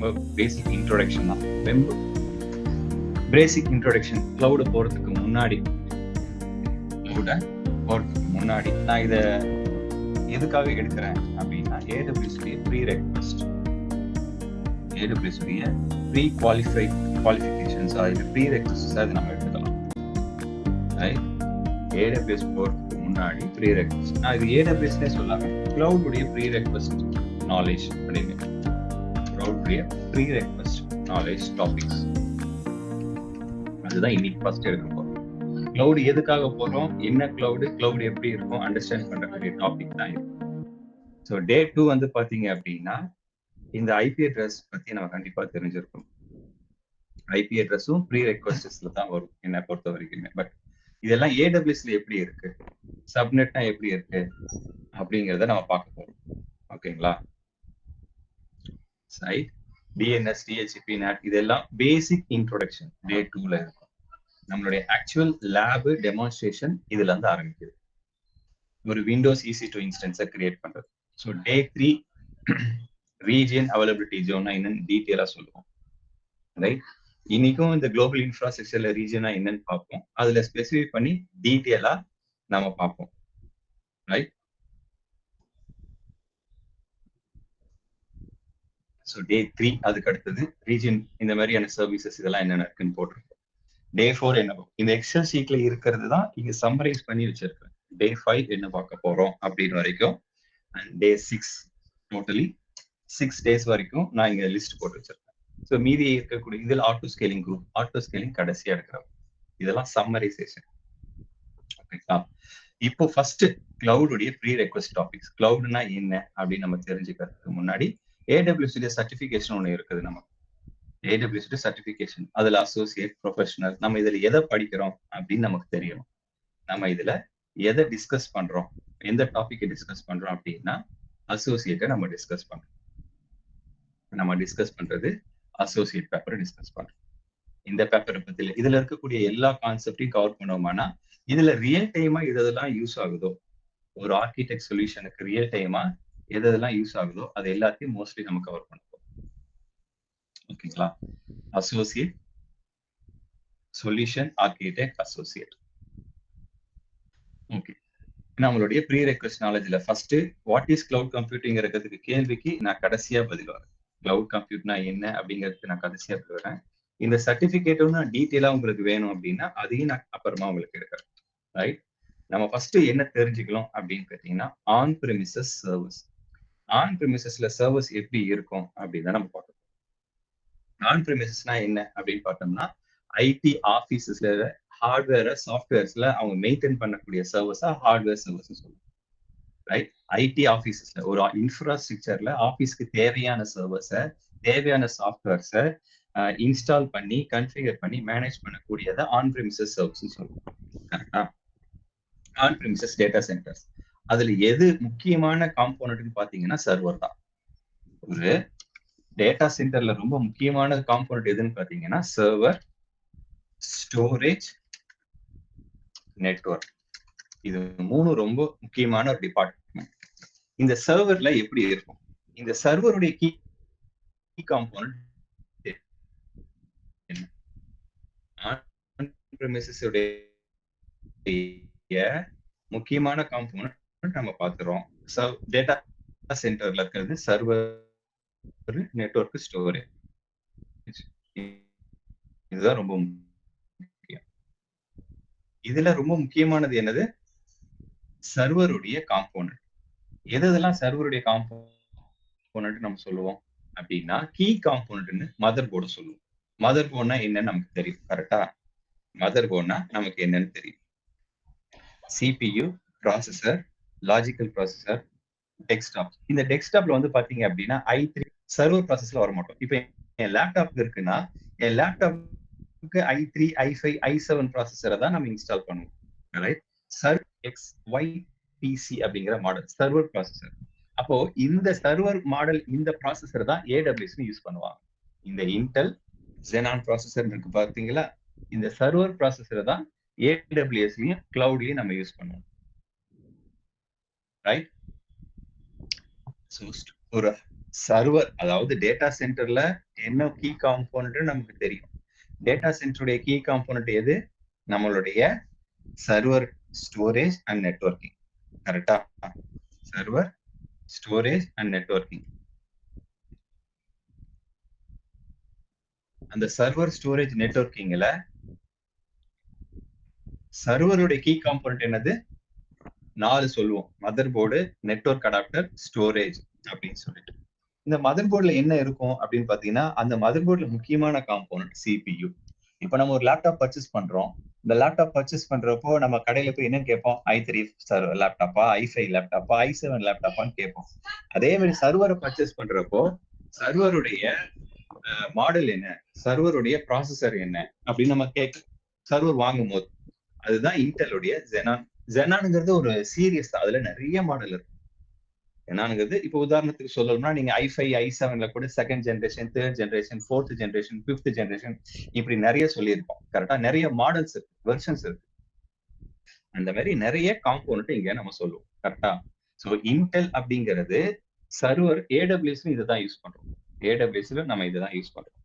ரொம்ப பேசிக் இன்ட்ரோடக்ஷன் தான். ரொம்ப பேசிக் இன்ட்ரோடக்ஷன். கிளவுட் போறதுக்கு முன்னாடி நான் இதை எதுக்காக எடுக்கிறேன் அப்படின்னா, AWS pre request, AWS pre qualifications, pre request அது நம்ம எடுத்துக்கலாம். AWS போறதுக்கு முன்னாடி ப்ரீ ரெக்வெஸ்ட், நான் இது AWSனே சொல்லாம கிளவுடைய ப்ரீ ரெக்வெஸ்ட் நாலேஜ் அப்படின்னு, கிளவுடைய ப்ரீ ரெக்வெஸ்ட் நாலேஜ் டாபிக்ஸ், அதுதான் இன்னைக்கு ஃபர்ஸ்ட் எடுக்க போறோம். கிளவுட் எதுக்காக போறோம், என்ன கிளவுட் எப்படி இருக்கும் அண்டர்ஸ்டாண்ட் பண்றக்கூடிய டாபிக் தான் இது. ஸோ டே 2 வந்து பாத்தீங்க அப்படின்னா, இந்த ஐபி அட்ரஸ் பத்தி நம்ம கண்டிப்பா தெரிஞ்சிருக்கோம். ஐபி அட்ரஸும் ப்ரீ ரெக்வெஸ்ட்ஸ்ல தான் வரும் என்ன பொறுத்த வரைக்குமே. பட் இதெல்லாம் AWSல எப்படி இருக்கு, சப்நெட்னா எப்படி இருக்கு அப்படிங்கிறத நம்ம பார்க்க போறோம். ஓகேங்களா? சைட் DNS, DHCP, NAT இதெல்லாம் பேசிக் இன்ட்ரோடக்ஷன் டே 2ல இருக்கும். நம்மளுடைய ஆக்சுவல் லேப் டெமான்ஸ்ட்ரேஷன் இதுல இருந்து ஆரம்பிக்குது. ஒரு விண்டோஸ் EC2 இன்ஸ்டன்ஸை கிரியேட் பண்றது. ஸோ டே 3 ரீஜியன் அவைலபிலிட்டி ஜோன்னா என்னன்னு டீட்டெயிலா சொல்லுவோம். ரைட்? இன்னைக்கும் இந்த குளோபல் இன்ஃப்ராஸ்ட்ரக்சர்ல ரீஜனா என்னன்னு பார்ப்போம். அதுல ஸ்பெசிஃபை பண்ணி டீட்டெயிலா நாம பார்ப்போம். ரைட்? ஸோ டே 3 அதுக்கு அடுத்தது ரீஜன், இந்த மாதிரியான சர்வீசஸ் இதெல்லாம் என்னென்ன இருக்குன்னு போட்டிருக்கோம். டே 4 என்ன, இந்த எக்ஸல் ஷீட்ல இருக்கிறது தான் இங்க சம்மரைஸ் பண்ணி வச்சிருக்கேன். டே 5 என்ன பார்க்க போறோம் அப்படின்னு வரைக்கும், அண்ட் டே 6 டோட்டலி 6 டேஸ் வரைக்கும் நான் இங்க லிஸ்ட் போட்டு வச்சிருக்கேன். ஸோ மீதி இருக்கக்கூடிய இதில் auto scaling group, auto scaling கடைசியா இருக்கிறோம். இதெல்லாம் சம்மரைசேஷன். ஓகேங்களா? இப்போ ஃபர்ஸ்ட் கிளவுடைய ப்ரீ ரெக்வெஸ்ட் டாபிக்ஸ். கிளவுட்னா என்ன அப்படின்னு நம்ம தெரிஞ்சுக்கிறதுக்கு முன்னாடி AWS சர்டிபிகேஷன் ஒன்று இருக்குது. நம்ம AWS சர்டிபிகேஷன், அதுல அசோசியேட், ப்ரொஃபஷனல், நம்ம இதுல எதை படிக்கிறோம் அப்படின்னு நமக்கு தெரியணும். நம்ம இதுல எதை டிஸ்கஸ் பண்றோம், எந்த டாபிக்கை டிஸ்கஸ் பண்றோம் அப்படின்னா அசோசியேட்டை நம்ம டிஸ்கஸ் பண்றோம். நம்ம டிஸ்கஸ் பண்றது அசோசியேட் பேப்பரை டிஸ்கஸ் பண்றோம். இந்த பேப்பரை பத்தி இதுல இருக்கக்கூடிய எல்லா கான்செப்டையும் கவர் பண்ணுவோம்னா, இதுல ரியல் டைமா எதெல்லாம் யூஸ் ஆகுதோ, ஒரு ஆர்கிடெக்ட் சொல்யூஷனுக்கு ரியல் டைமா எதெல்லாம் யூஸ் ஆகுதோ அது எல்லாத்தையும் மோஸ்ட்லி நம்ம கவர் பண்ணுவோம். ஓகேங்களா? Associate, solution, architect, associate. Okay, நம்மளுடைய ப்ரீ ரெக்வெஸ்ட் நாலேஜ்ல first what is cloud computing இருக்கிறதுக்கு கேள்விக்கு நான் கடைசியா பதில் வரேன். கிளவுட் கம்ப்யூட்னா என்ன அப்படிங்கிறதுக்கு நான் கடைசியா பதில் வரேன். இந்த சர்டிபிகேட்டும் நான் டீட்டெயிலா உங்களுக்கு வேணும் அப்படின்னா அதையும் நான் அப்புறமா உங்களுக்கு எடுக்கிறேன். ரைட்? நம்ம ஃபர்ஸ்ட் என்ன தெரிஞ்சுக்கலாம் அப்படின்னு கேட்டீங்கன்னா, ஆன் பிரெமிசஸ் சர்வீஸ். ஆன் பிரெமிசஸ்ல சர்வீஸ் எப்படி இருக்கும் அப்படின்னு நம்ம பார்க்கணும். ஆன் பிரெமிசஸ்னா என்ன அப்படின்னு பார்த்தோம்னா, ஐடி ஆபீசஸ்ல ஹார்ட்வேர் சாஃப்ட்வேர்ஸ்ல அவங்க மெயின்டைன் பண்ணக்கூடிய சர்வீஸா ஹார்ட்வேர் சர்வீஸ் சொல்லுவோம். ரைட்? ஐடி ஆபீசஸ்ல ஒரு இன்ஃப்ராஸ்ட்ரக்சர்ல ஆபீஸ்க்கு தேவையான சர்வீஸை, தேவையான சாஃப்ட்வேர்ஸை இன்ஸ்டால் பண்ணி கன்ஃபிகர் பண்ணி மேனேஜ் பண்ணக்கூடியதை ஆன் பிரெமிசஸ் சர்வீஸ் சொல்லுவோம். கரெக்டா? ஆன் பிரெமிசஸ் டேட்டா சென்டர்ஸ், அதுல எது முக்கியமான காம்போனன்ட்னு பாத்தீங்கன்னா சர்வர் தான். ஒரு டேட்டா சென்டர்ல ரொம்ப முக்கியமான காம்போனன்ட் எதுன்னு பாத்தீங்கன்னா சர்வர், ஸ்டோரேஜ், நெட்வொர்க். இது மூணு ரொம்ப முக்கியமான ஒரு டிபார்ட்மெண்ட். இந்த சர்வர்ல எப்படி இருக்கும், இந்த சர்வருடைய கீ காம்போனன்ட் முக்கியமான காம்போனன்ட் நம்ம பாத்துறோம். டேட்டா சென்டர்ல இருக்கிறது சர்வர், நெட்வொர்க், ஸ்டோரேஜ். இதுதான் ரொம்ப முக்கியம். இதுல ரொம்ப முக்கியமானது என்னது, சர்வருடைய காம்போனன்ட். எதெல்லாம் சர்வருடைய காம்போனன்ட் நம்ம சொல்லுவோம் அப்படின்னா, கீ காம்போனன்ட்னு மதர் போர்டு சொல்லுவோம். மதர் போர்ட்னா என்னன்னு நமக்கு தெரியும். கரெக்டா? மதர் போர்ட்னா நமக்கு என்னன்னு தெரியும். CPU, processor, logical processor, desktop. இந்த டெஸ்க்டாப்ல வந்து பாத்தீங்க அப்படின்னா i3 சர்வர் ப்ராசஸ்ல வர மாட்டோம். இப்போ என் லேப்டாப் இருக்குன்னா என் லேப்டாப்க்கு i3, i5, i7 ப்ராசஸரை தான் நம்ம இன்ஸ்டால் பண்ணுவோம். ரைட்? XYPC அப்படிங்கிற மாடல் சர்வர் ப்ராசஸர். அப்போ இந்த சர்வர் மாடல், இந்த ப்ராசஸர் தான் AWS யூஸ் பண்ணுவாங்க. இந்த இன்டெல் Xenon ப்ராசஸர் இருக்கு பாத்தீங்களா, இந்த சர்வர் ப்ராசஸரை தான் AWSலயும் கிளவுட்லயும் நம்ம யூஸ் பண்ணுவோம். ரைட்? ஒரு சர்வர், அதாவது டேட்டா சென்டர்ல என்ன கீ காம்போனன்ட் நமக்கு தெரியும். டேட்டா சென்டருடைய கீ காம்போனன்ட் எது? நம்மளுடைய சர்வர், ஸ்டோரேஜ் அண்ட் நெட்வொர்க்கிங். கரெக்டா? Server, storage and networking. அந்த சர்வர், ஸ்டோரேஜ், நெட்வொர்க்கிங்ல சர்வருடைய கீ காம்போனன்ட் என்னது? 4 சொல்லுவோம். Mother board, network adapter, storage அப்படின்னு சொல்லிட்டு. இந்த மதர் போர்டுல என்ன இருக்கும் அப்படின்னு பாத்தீங்கன்னா, அந்த மதர் போர்டுல முக்கியமான காம்போனன்ட் CPU. இப்ப நம்ம ஒரு லேப்டாப் பர்ச்சேஸ் பண்றோம். இந்த லேப்டாப் பர்ச்சேஸ் பண்றப்போ நம்ம கடையில போய் என்ன கேட்போம்? i3 லேப்டாப்பா, i5 லேப்டாப்பா, i7 லேப்டாப்பான்னு கேட்போம். அதே மாதிரி சர்வரை பர்ச்சேஸ் பண்றப்போ சர்வருடைய மாடல் என்ன, சர்வருடைய ப்ராசஸர் என்ன அப்படின்னு நம்ம சர்வர் வாங்கும் போது அதுதான் இன்டெலுடைய ஜெனான். ஜெனானுங்கிறது ஒரு சீரியஸ் தான், அதுல நிறைய மாடல் இருக்கு. ஜெனானுங்கிறது இப்போ உதாரணத்துக்கு சொல்லணும்னா நீங்க i5 i7ல கூட second generation, third generation, fourth generation, fifth generation இப்படி நிறைய சொல்லியிருப்போம். கரெக்டா? நிறைய மாடல்ஸ் இருக்கு, வெர்ஷன்ஸ் இருக்கு. அந்த மாதிரி நிறைய காம்போனன்ட் இங்க நம்ம சொல்லுவோம். கரெக்டா? ஸோ இன்டெல் அப்படிங்கிறது சர்வர், ஏடபிள்யூஎஸ்ல இதுதான் யூஸ் பண்றோம். ஏடபிள்யூஎஸ்ல நம்ம இதுதான் யூஸ் பண்றோம்.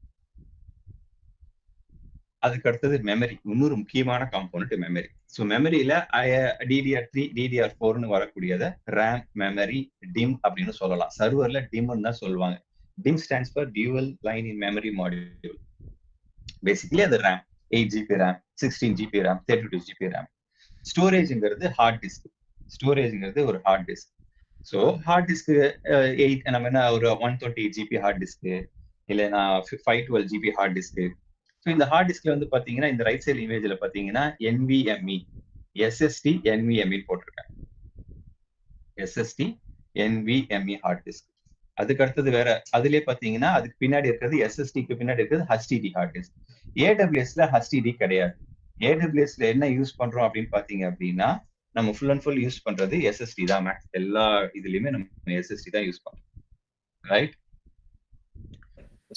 அதுக்கு அடுத்தது மெமரி, இன்னொரு முக்கியமான காம்போனன்ட் மெமரி. ஸோ மெமரியில DDR3, DDR4ன்னு வரக்கூடியதை ரேம், மெமரி, டிம் அப்படின்னு சொல்லலாம். சர்வர்ல டிம்னு தான் சொல்லுவாங்க. DIMM stands for dual line in memory module. Basically அது RAM, 8 GB RAM, 16 GB RAM, 32 GB RAM. ஸ்டோரேஜ்ங்கிறது ஹார்ட் டிஸ்க். ஸ்டோரேஜ்ங்கிறது ஒரு hard disk. So hard disk நம்ம என்ன ஒரு 128 GB ஹார்ட் டிஸ்க், இல்லைன்னா 512 GB ஹார்ட் டிஸ்க். ஸோ இந்த ஹார்ட் டிஸ்க்ல வந்து பாத்தீங்கன்னா இந்த ரைட் சைடு இமேஜ்ல பாத்தீங்கன்னா NVMe, SSD, NVMe போட்டிருக்கேன். SSD, NVMe hard disk. அதுக்கு அடுத்தது வேற, அதுலயே பாத்தீங்கன்னா அதுக்கு பின்னாடி இருக்கிறது, SSDக்கு பின்னாடி இருக்கிறது HDD ஹார்ட் டிஸ்க். AWSல HDD கிடையாது. AWSல என்ன யூஸ் பண்றோம் அப்படின்னு பாத்தீங்க அப்படின்னா நம்ம ஃபுல் அண்ட் ஃபுல் யூஸ் பண்றது SSD தான். மேக்ஸ் எல்லா இதுலயுமே நம்ம SSD தான் யூஸ் பண்றோம். ரைட்?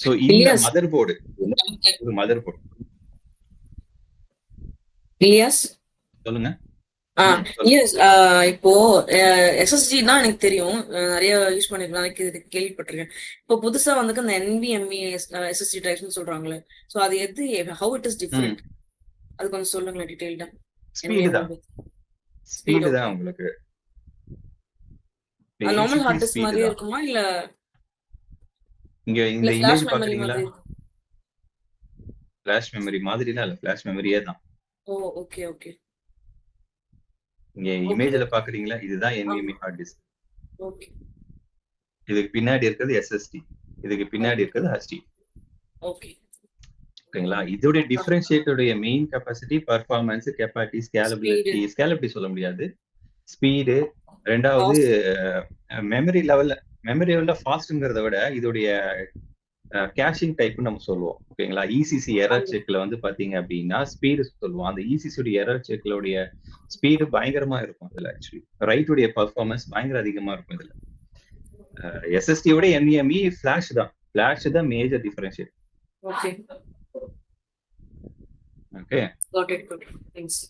ஸோ இந்த மதர் போர்டு, ஒரு மதர் போர்டு. சொல்லுங்க. இப்போ எஸ்எஸ்டினா எனக்கு தெரியும், நிறைய யூஸ் பண்ணிருக்கேன், கேள்விப்பட்டிருக்கேன். இப்போ புதுசா வந்து அந்த NVMe எஸ்எஸ்டி டிரைவ்ஸ்னு சொல்றாங்களே, சோ அது எது, ஹவ் இட் இஸ் டிஃபரெண்ட், அது கொஞ்சம் சொல்லுங்களேன் டீடைல்டா. ஸ்பீடு தான், ஸ்பீடு தான் உங்களுக்கு. நார்மல் ஹார்ட் டிஸ்க் மாதிரியே இருக்குமா இல்ல இங்க இந்த இமேஜ் பாக்குறீங்களா? ஃபிளாஷ் மெமரி மாதிரிலாம் இல்ல, ஃபிளாஷ் மெமரியே தான். ஓ ஓகே ஓகே. இங்க இமேஜ்ல பாக்குறீங்களா? இதுதான் NVMe ஹார்ட் டிஸ்க். ஓகே. இதுக்கு பின்னாடி இருக்கிறது SSD, இதுக்கு பின்னாடி இருக்கிறது HDD. ஓகே. ஓகேங்களா? இதோட டிஃபரன்ஷியேட்டோட main capacity, performance, capacity, scalability. Scalability சொல்ல முடியாது. ஸ்பீடு. ரெண்டாவது மெமரி லெவல்ல ஃபாஸ்ட்ங்கிறத விட இதோடைய கேஷிங் டைப் நம்ம சொல்லுவோம். ஓகேங்களா? ECC எரர் செக்ல வந்து பாத்தீங்க அப்படின்னா ஸ்பீடு சொல்லுவோம். அந்த ECC உடைய எரர் செக்லோடைய ஸ்பீடு பயங்கரமா இருக்கும் இதுல. ஆக்சுவலி ரைட் உடைய பெர்ஃபார்மன்ஸ் பயங்கர அதிகமா இருக்கும் இதுல. SSD ஓட NVMe ஃபிளாஷ் தான். ஃபிளாஷ் தான் major differentiate. Okay okay. Got it, got it. Thanks.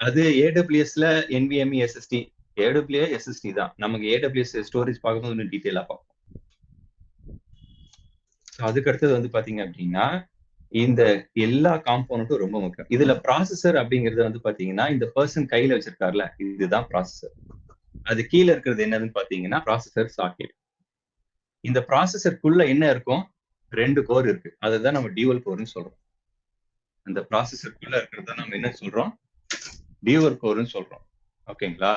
அது AWSல NVMe SSD, AWS SSD தான். நமக்கு AWS ஸ்டோரேஜ் பார்க்கும்போது இன்னும் டீடைலா பார்ப்போம். அதுக்கு அடுத்தது வந்து பாத்தீங்க அப்படின்னா இந்த எல்லா காம்போனன்ட்டும் ரொம்ப முக்கியம். இதுல ப்ராசஸர் அப்படிங்கிறது வந்து பாத்தீங்கன்னா இந்த பர்சன் கையில வச்சிருக்காருல, இதுதான் ப்ராசஸர். அது கீழே இருக்கிறது என்னதுன்னு பாத்தீங்கன்னா ப்ராசஸர் சாக்கெட். இந்த ப்ராசஸருக்குள்ள என்ன இருக்கும்? 2 கோர் இருக்கு. அதுதான் நம்ம டியூவல் கோர்னு சொல்றோம். அந்த ப்ராசஸருக்குள்ள இருக்கிறத நம்ம என்ன சொல்றோம்? டியூவல் கோர்னு சொல்றோம். ஓகேங்களா?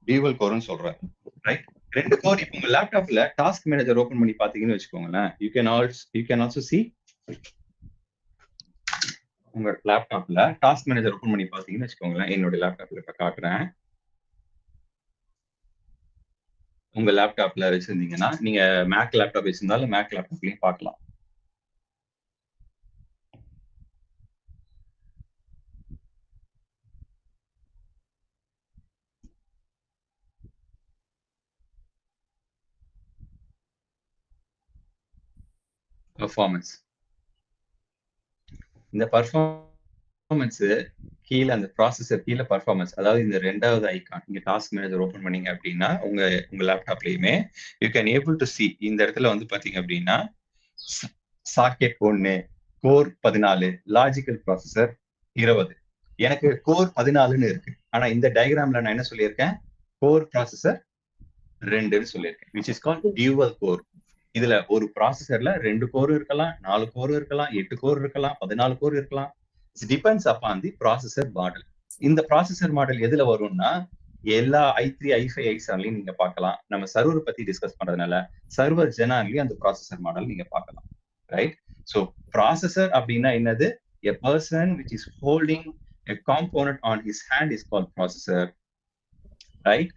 டியூவல் கோர்னு சொல்றேன். ரைட்? 2 கோர். இப்போ உங்க லேப்டாப்ல டாஸ்க் மேனேஜர் ஓபன் பண்ணி பாத்தீங்கன்னு வச்சுக்கோங்களேன், யூ கேன் ஆல்சோ see உங்க லேப்டாப்ல டாஸ்க் மேனேஜர் ஓபன் பண்ணி பாத்தீங்கன்னு வச்சுக்கோங்களேன். என்னோட லேப்டாப்ல இப்ப காட்டுறேன். உங்க லேப்டாப்ல வச்சிருந்தீங்கன்னா, நீங்க மேக் லேப்டாப் வச்சிருந்தாலும் மேக் லேப்டாப்லயும் பார்க்கலாம். பெர்ஃபார்மன்ஸ். இந்த பெர்ஃபார்மன்ஸ் பர்ஃபார்மன்ஸ் கீழே அந்த ப்ராசஸர் கீழே பர்ஃபார்மன்ஸ், அதாவது இந்த ரெண்டாவது ஐகான் நீங்க டாஸ்க் மேனேஜர் ஓபன் பண்ணீங்க அப்படின்னா உங்க லேப்டாப்லயுமே you can able to see இந்த இடத்துல வந்து பாத்தீங்க அப்படின்னா சாக்கெட் 1 கோர் 14 லாஜிக்கல் ப்ராசஸர் 20. எனக்கு கோர் 14ன்னு இருக்கு. ஆனா இந்த டயக்ராம்ல நான் என்ன சொல்லியிருக்கேன், கோர் ப்ராசஸர் 2ன்னு சொல்லியிருக்கேன், which is called dual core. இதுல ஒரு ப்ராசஸர்ல 2 கோர் இருக்கலாம், 4 கோர் இருக்கலாம், 8 கோர் இருக்கலாம், 14 கோர் இருக்கலாம். It depends upon the processor model. இந்த ப்ராசஸர் மாடல் எதுல வரும்னா எல்லா i3 i5 i7லயும் நீங்க பார்க்கலாம். நம்ம சர்வர் பத்தி டிஸ்கஸ் பண்றதுனால சர்வர் ஜெனான்லயும் அந்த ப்ராசஸர் மாடல் நீங்க பார்க்கலாம், ரைட்? ஸோ ப்ராசஸர் அப்படின்னா என்னது? a person which is holding a component on his hand is called processor, right?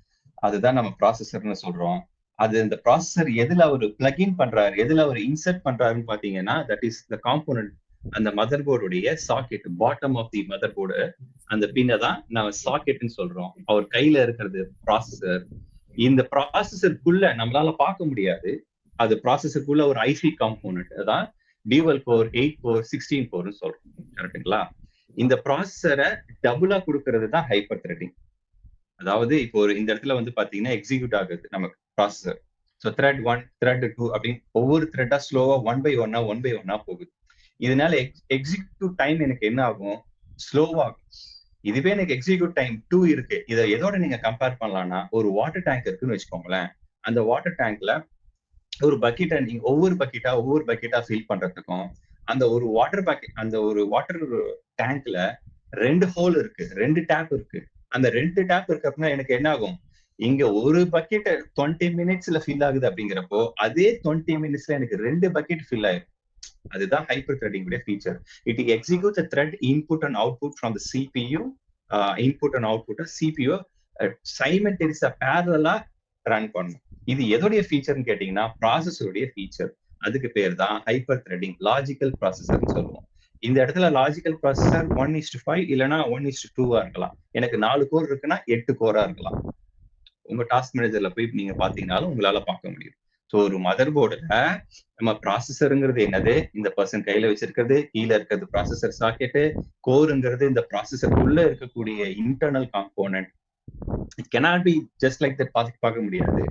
அதுதான் நம்ம ப்ராசஸர்னு சொல்றோம். அது இந்த ப்ராசஸர் எதுல அவர் பிளக்இன் பண்றாரு, எதுல அவர் இன்சர்ட் பண்றாருன்னு பாத்தீங்கன்னா தட் இஸ் த காம்போனன்ட். அந்த மதர் போர்டுடைய socket, bottom of the mother board, அந்த பின்னை தான் நம்ம சாக்கெட்னு சொல்றோம். அவர் கையில இருக்கிறது ப்ராசஸர். இந்த ப்ராசஸருக்குள்ள நம்மளால பார்க்க முடியாது, அது ப்ராசஸருக்குள்ள ஒரு ஐசி காம்போனன்ட், அதான் டியூவல் கோர் 8 கோர் 16 கோர்னு சொல்றோம், கரெக்டுங்களா? இந்த ப்ராசஸரை டபுளா கொடுக்கறது தான் ஹைப்பர் த்ரெட்டிங். அதாவது இப்போ இந்த இடத்துல வந்து பாத்தீங்கன்னா எக்ஸிக்யூட் ஆகுது நமக்கு ப்ராசஸர். ஸோ த்ரெட் 1 த்ரெட் 2 அப்படின்னு ஒவ்வொரு த்ரெட்டா ஸ்லோவா ஒன் பை ஒன்னா போகுது. இதனால எக்ஸிக்யூட் டைம் எனக்கு என்ன ஆகும், ஸ்லோவாகும். இதுவே எனக்கு எக்ஸிக்யூட் டைம் 2 இருக்கு. இதை எதோட நீங்க கம்பேர் பண்ணலாம்னா ஒரு வாட்டர் டேங்க் இருக்குன்னு வச்சுக்கோங்களேன். அந்த வாட்டர் டேங்க்ல ஒரு பக்கெட்டை நீங்க ஒவ்வொரு பக்கெட்டா ஃபில் பண்றதுக்கும் அந்த ஒரு வாட்டர் டேங்க்ல 2 ஹோல் இருக்கு, 2 டேப் இருக்கு. அந்த 2 டேப் இருக்கு அப்படின்னா எனக்கு என்ன ஆகும், இங்க ஒரு பக்கெட் 20 மினிட்ஸ்ல ஃபில் ஆகுது அப்படிங்கிறப்போ அதே 20 மினிட்ஸ்ல எனக்கு 2 பக்கெட் ஃபில் ஆயிரும். அதுதான் ஹைப்பர் த்ரெட்டிங் உடைய feature. It executes a thread input and output from the CPU, input and output CPU simultaneously parallel run பண்ணும். இது எதோடைய ஃபீச்சர்னு கேட்டீங்கன்னா ப்ராசஸருடைய ஃபீச்சர். அதுக்கு பேர் தான் ஹைப்பர் த்ரெட்டிங், லாஜிக்கல் ப்ராசஸர்னு சொல்லுவோம். இந்த இடத்துல லாஜிக்கல் ப்ராசஸர் 1:5 இல்லைன்னா 1:2 இருக்கலாம். எனக்கு 4 கோர் இருக்குன்னா 8 கோரா இருக்கலாம். உங்க டாஸ்க் மேனேஜர்ல போய் நீங்க பாத்தீங்கன்னாலும் உங்களால பார்க்க முடியும். ஸோ ஒரு மதர் போர்டுல நம்ம ப்ராசஸருங்கிறது என்னது, இந்த பர்சன் கையில வச்சிருக்கிறது, கீழே இருக்கிறது ப்ராசஸர் சாக்கெட்டு, கோருங்கிறது இந்த ப்ராசஸருக்குள்ள இருக்கக்கூடிய internal component. It cannot be just like that பார்க்க முடியாது.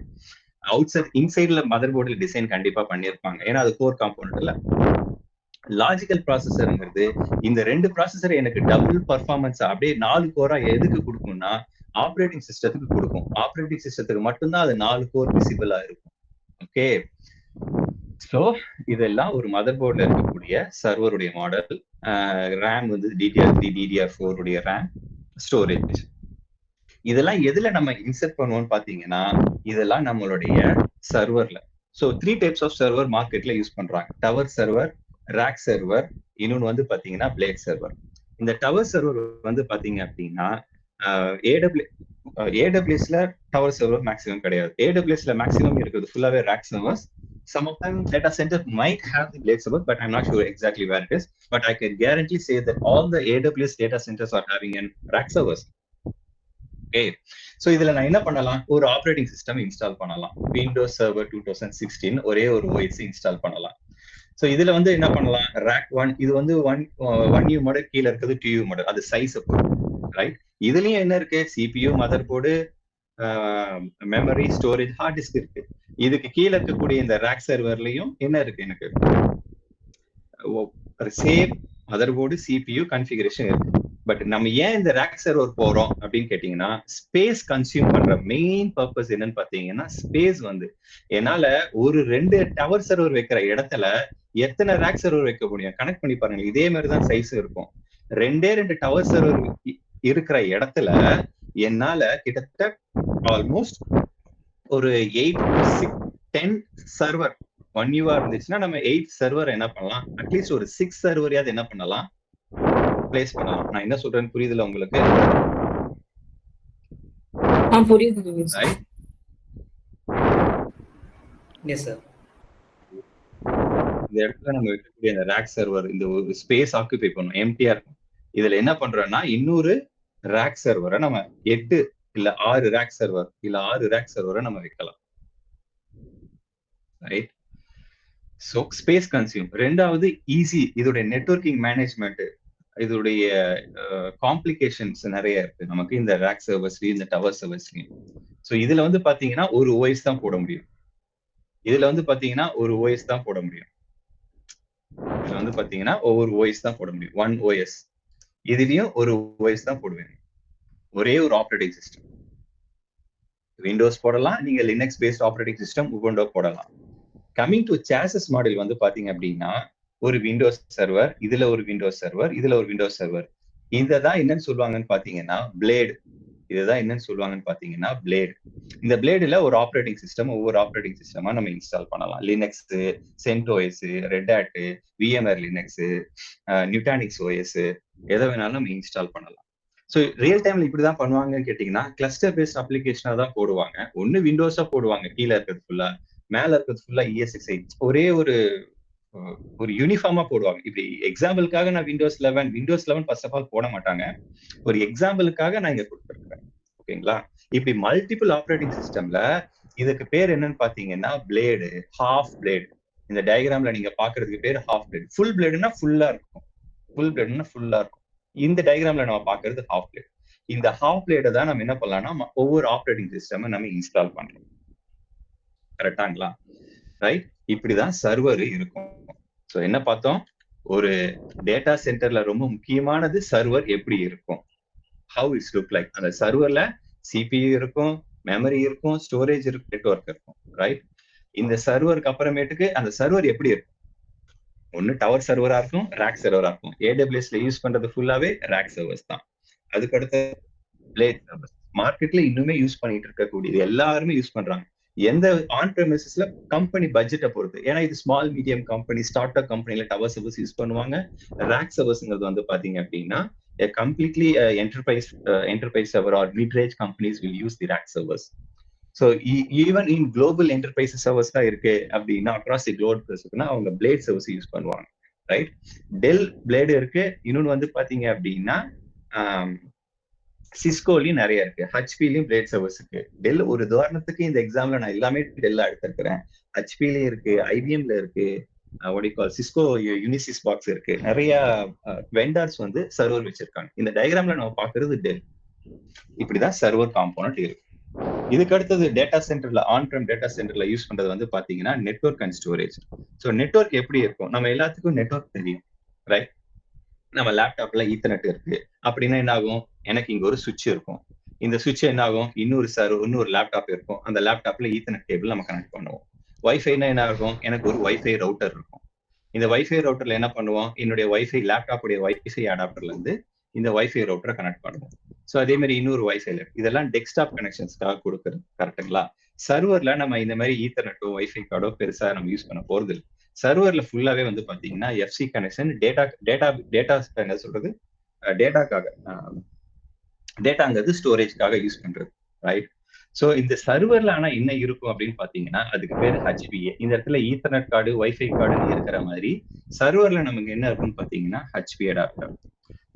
அவுட் சைட் இன்சைட்ல மதர் போர்டுல டிசைன் கண்டிப்பா பண்ணியிருப்பாங்க, ஏன்னா அது கோர் காம்போனன்ட் இல்ல. லாஜிக்கல் ப்ராசஸருங்கிறது இந்த 2 ப்ராசஸர் எனக்கு டபுள் பர்ஃபார்மன்ஸ் அப்படியே 4 கோரா எதுக்கு கொடுக்கும்னா ஆப்ரேட்டிங் சிஸ்டத்துக்கு கொடுக்கும். ஆப்ரேட்டிங் சிஸ்டத்துக்கு மட்டும்தான் அது 4 கோர் விசிபிளா இருக்கும். ஓகே, ஸோ இதெல்லாம் ஒரு மதர் போர்ட்ல இருக்கக்கூடிய சர்வருடைய மாடல். ரேம் வந்து DDR3 DDR4 உடைய ரேம், ஸ்டோரேஜ். இதெல்லாம் எதுல நம்ம இன்செர்ட் பண்ணுவோம்னு பாத்தீங்கன்னா இதெல்லாம் நம்மளுடைய சர்வர்ல. ஸோ 3 டைப்ஸ் ஆஃப் சர்வர் மார்க்கெட்ல யூஸ் பண்றாங்க. டவர் சர்வர், ரேக் சர்வர், இன்னொன்னு வந்து பாத்தீங்கன்னா பிளேட் சர்வர். இந்த டவர் சர்வர் வந்து பாத்தீங்க அப்படின்னா AWSல டவர் சர்வர் மேக்ஸிமம் கிடையாது. AWSல மேக்ஸிமம் இருக்கிறது ஃபுல்லாவே rack servers. Some of them data center might have the blade server, but I'm not sure exactly where it is. But I can guarantee say that all the AWS data centers are having an rack servers. Okay, so இதுல நான் என்ன பண்ணலாம், ஒரு operating system install பண்ணலாம். Windows server 2016 ஒரே ஒரு OS install பண்ணலாம். So இதுல வந்து என்ன பண்ணலாம், ரேக் 1 இது வந்து 1U மாடல், கீழே இருக்கிறது 2U மாடல், அது சைஸ் ரைட். இதுலயும் என்ன இருக்கு, CPU, mother board, memory, storage, hard disk இருக்கு. இதுக்கு கீழே இருக்கக்கூடிய இந்த ரேக் சர்வர்லயும் என்ன இருக்கு, எனக்கு same mother board, CPU configuration இருக்கு. பட் நம்ம ஏன் இந்த ரேக் சர்வர் போறோம் அப்படின்னு கேட்டீங்கன்னா ஸ்பேஸ் கன்சியூம் பண்ற மெயின் பர்பஸ் என்னன்னு பாத்தீங்கன்னா ஸ்பேஸ் வந்து என்னால ஒரு 2 டவர் சர்வர் வைக்கிற இடத்துல எத்தனை ரேக் சர்வர் வைக்க முடியும், கனெக்ட் பண்ணி பாருங்க. இதே மாதிரிதான் சைஸ் இருக்கும். 2 டவர் சர்வர் இருக்கிற இடத்துல என்னால கிட்டத்தட்ட ஆல்மோஸ்ட் ஒரு 8 to 10 சர்வர் 1U இருந்துச்சுன்னா நம்ம 8 சர்வர் என்ன பண்ணலாம், அட்லீஸ்ட் ஒரு 6 சர்வரையாவது என்ன பண்ணலாம், பிளேஸ் பண்ணலாம். நான் என்ன சொல்றேன்னு புரியுதுல உங்களுக்கு? புரியுது சார். Yes sir. இந்த இடத்துல நம்ம வைக்கக்கூடிய இந்த ரேக் சர்வர் இந்த ஒரு ஸ்பேஸ் ஆக்குபை பண்ணும், எம்டியா இருக்கும். இதுல என்ன பண்றோம்னா இன்னொரு ரேக் சர்வரை நம்ம 8 இல்ல 6 ரேக் சர்வர் இல்ல 6 ரேக் சர்வரை நம்ம வைக்கலாம், ரைட்? So space consume. ரெண்டாவது ஈஸி, இதோட நெட்வொர்க்கிங் மேனேஜ்மெண்ட் இதோடைய காம்ப்ளிகேஷன்ஸ் நிறைய இருக்கு நமக்கு இந்த ரேக் சர்வர்ஸ்லயும் இந்த டவர் சர்வர்ஸ்லயும். ஸோ இதுல வந்து பாத்தீங்கன்னா ஒரு ஓஎஸ் தான் போட முடியும். இதுல வந்து பாத்தீங்கன்னா ஒரு ஓஎஸ் தான் போட முடியும். இதுல வந்து பாத்தீங்கன்னா ஒவ்வொரு ஓஎஸ் தான் போட முடியும். One OS. இதுலயும் ஒரு ஓஎஸ் தான் போடுவேன். ஒரே ஒரு ஆப்ரேட்டிங் சிஸ்டம். விண்டோஸ் போடலாம், நீங்க லினக்ஸ் பேஸ்ட் ஆப்ரேட்டிங் சிஸ்டம் உபுண்டோ போடலாம். கமிங் டு சாசஸ் மாடல் வந்து பாத்தீங்க அப்படின்னா ஒரு விண்டோஸ் சர்வர், இதுல ஒரு விண்டோஸ் சர்வர், இதுல ஒரு விண்டோஸ் சர்வர். இததான் என்னன்னு சொல்லுவாங்கன்னு பாத்தீங்கன்னா பிளேடு. இதுதான் என்னன்னு சொல்லுவாங்கன்னு பாத்தீங்கன்னா பிளேடு. இந்த பிளேடுல ஒரு ஆப்ரேட்டிங் சிஸ்டம், ஒவ்வொரு ஆப்ரேட்டிங் சிஸ்டமா நம்ம இன்ஸ்டால் பண்ணலாம். லினக்ஸ், சென்டோஎஸ், ரெட் ஹேட், விஎம்ஆர் லினக்ஸ், நியூட்டானிக்ஸ் ஓஎஸ், எதை வேணாலும் நம்ம இன்ஸ்டால் பண்ணலாம். ஸோ ரியல் டைம்ல இப்படிதான் பண்ணுவாங்கன்னு கேட்டீங்கன்னா கிளஸ்டர் பேஸ்ட் அப்ளிகேஷனா தான் போடுவாங்க. ஒன்னு விண்டோஸா போடுவாங்க, கீழே இருக்கிறது ஃபுல்லா, மேல இருக்கிறது ஃபுல்லா ESXi. ஒரே ஒரு யூனிஃபார்மா போடுவாங்க. இப்படி எக்ஸாம்பிளுக்காக நான் விண்டோஸ் 11 ஃபர்ஸ்ட் ஆஃப் ஆல் போட மாட்டாங்க. ஒரு எக்ஸாம்பிளுக்காக நான் இங்க கொடுத்துருக்கேன். ஓகேங்களா? இப்படி மல்டிபிள் ஆப்ரேட்டிங் சிஸ்டம்ல இதுக்கு பேர் என்னன்னு பாத்தீங்கன்னா பிளேடு, ஹாஃப் பிளேடு. இந்த டயக்ராம்ல நீங்க பாக்குறதுக்கு பேர் ஹாஃப் பிளேடு. ஃபுல் பிளேடுனா ஃபுல்லா இருக்கும். ஃபுல் பிளேடுனா ஃபுல்லா இருக்கும். இந்த டயக்ராம்ல நம்ம பாக்குறது ஹாஃப் பிளேட். இந்த ஹாஃப் பிளேட தான் நம்ம என்ன பண்ணலாம்னா ஒவ்வொரு ஆப்ரேட்டிங் சிஸ்டம் நம்ம இன்ஸ்டால் பண்றோம். கரெக்டாங்களா? ரைட்? இப்படிதான் சர்வர் இருக்கும். ஸோ என்ன பார்த்தோம்? ஒரு டேட்டா சென்டர்ல ரொம்ப முக்கியமானது சர்வர் எப்படி இருக்கும், ஹவு இட்ஸ் லுக் லைக். அந்த சர்வர்ல CPU இருக்கும், மெமரி இருக்கும், ஸ்டோரேஜ் இருக்கும், நெட்வொர்க் இருக்கும். ரைட்? இந்த சர்வருக்கு அப்புறமேட்டுக்கு அந்த சர்வர் எப்படி இருக்கும்? ஒன்னு டவர் சர்வரா இருக்கும், ரேக் சர்வரா இருக்கும். AWSல யூஸ் பண்றது ஃபுல்லாவே ரேக் சர்வர்ஸ் தான். அதுக்கு அடுத்து பிளேட் சர்வர்ஸ். மார்க்கெட்ல இன்னுமே யூஸ் பண்ணிட்டு இருக்கக்கூடியது, எல்லாருமே யூஸ் பண்றாங்க. எந்த ஆன் பிரமிசஸ்ல கம்பெனி பட்ஜெட்டை பொறுத்து. ஏன்னா இது small medium company, start up கம்பெனில டவர் சர்வர்ஸ் யூஸ் பண்ணுவாங்க. ரேக் சர்வர்ஸ்ங்கிறது வந்து பாத்தீங்க அப்படின்னா completely enterprise server or mid-range companies will use the rack servers. So even in global enterprise servers தான் இருக்கு அப்படின்னா across the globe இருக்குன்னா அவங்க blade servers யூஸ் பண்ணுவாங்க. ரைட்? டெல் பிளேடு இருக்கு. இன்னொன்னு வந்து பாத்தீங்க அப்படின்னா சிஸ்கோலயும் நிறைய இருக்கு, ஹெச்பிலையும் பிளேட் சர்வர்ஸ் இருக்கு. டெல் ஒரு உதாரணத்துக்கு இந்த எக்ஸாம்ல நான் எல்லாமே டெல்ல எடுத்திருக்கிறேன். ஹெச்பிலயும் இருக்கு, ஐபிஎம்ல இருக்கு, சிஸ்கோ யூனிசிஸ் பாக்ஸ் இருக்கு. நிறைய வெண்டர்ஸ் வந்து சர்வர் வச்சிருக்காங்க. இந்த டயக்ராம்ல நம்ம பாக்குறது டெல். இப்படிதான் சர்வர் காம்போனன்ட் இருக்கு. இதுக்கு அடுத்தது டேட்டா சென்டர்ல, ஆன் பிரம் டேட்டா சென்டர்ல யூஸ் பண்றது வந்து பாத்தீங்கன்னா network and storage. So network எப்படி இருக்கும்? நம்ம எல்லாத்துக்கும் நெட்வொர்க் தெரியும். ரைட்? நம்ம லேப்டாப்ல ஈத்தர்நெட் இருக்கு அப்படின்னா என்ன ஆகும்? எனக்கு இங்க ஒரு சுவிட்ச் இருக்கும். இந்த சுவிட்ச் என்ன ஆகும்? இன்னொரு லேப்டாப் இருக்கும். அந்த லேப்டாப்ல ஈத்தர்நெட் கேபிள் நம்ம கனெக்ட் பண்ணுவோம். வைஃபைனா என்ன ஆகும்? எனக்கு ஒரு வைஃபை ரவுட்டர் இருக்கும். இந்த வைஃபை ரவுட்டர்ல என்ன பண்ணுவோம்? என்னுடைய வைஃபை லேப்டாப்புடைய வைஃபை அடாப்டர்ல இருந்து இந்த வைஃபை ரவுட்டரை கனெக்ட் பண்ணுவோம். ஸோ அதே மாதிரி இன்னொரு வைஃபைல இதெல்லாம் டெஸ்க்டாப் கனெக்ஷன்ஸ்க்காக கொடுக்குறது. கரெக்டுங்களா? சர்வர்ல நம்ம இந்த மாதிரி ஈத்தர்நெட்டோ வைஃபை கார்டோ பெருசா நம்ம யூஸ் பண்ண போறது இல்லை. சர்வர்ல ஃபுல்லாவே வந்து பாத்தீங்கன்னா எஃப்சி கனெக்ஷன், டேட்டா என்ன சொல்றது, டேட்டாக்காக, டேட்டாங்கிறது ஸ்டோரேஜ்க்காக யூஸ் பண்றது. ரைட்? ஸோ இந்த சர்வர்ல ஆனா என்ன இருக்கும் அப்படின்னு பாத்தீங்கன்னா அதுக்கு பேர் HPA. இந்த இடத்துல ஈத்தர்நெட் கார்டு, வைஃபை கார்டு இருக்கிற மாதிரி சர்வர்ல நமக்கு என்ன இருக்குன்னு பாத்தீங்கன்னா HP அடாப்டர்.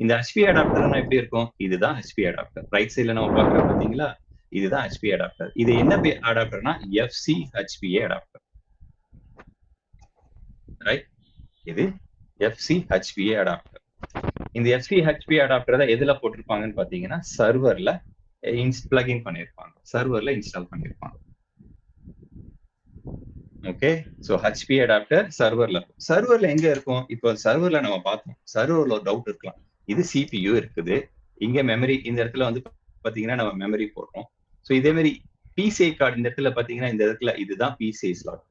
இந்த HP அடாப்டர்னா எப்படி இருக்கும்? இதுதான் HP அடாப்டர். ரைட் சைட்ல நம்ம பாக்குறோம் பாத்தீங்களா? இதுதான் HP அடாப்டர். இது என்ன அடாப்டர்னா FC HPA அடாப்டர். ரைட்? இது FC HPA அடாப்டர். இந்த FC HPA அடாப்டர் தான் எதுல போட்டிருப்பாங்கன்னு பாத்தீங்கன்னா சர்வர்ல பிளக்இன் பண்ணிருப்பாங்க, சர்வர்ல இன்ஸ்டால் பண்ணிருப்பாங்க. ஓகே? சோ HPA அடாப்டர் சர்வர்ல எங்க இருக்கும்? இப்போ சர்வர்ல நம்ம பார்த்தோம், சர்வர்ல ஒரு டவுட் இருக்கலாம். இது CPU இருக்குது, இங்க மெமரி, இந்த இடத்துல வந்து பாத்தீங்கன்னா நம்ம மெமரி போடுறோம். சோ இதே மாதிரி PCI கார்டு இந்த இடத்துல பாத்தீங்கன்னா இந்த இடத்துல இதுதான் PCI ஸ்லாட்.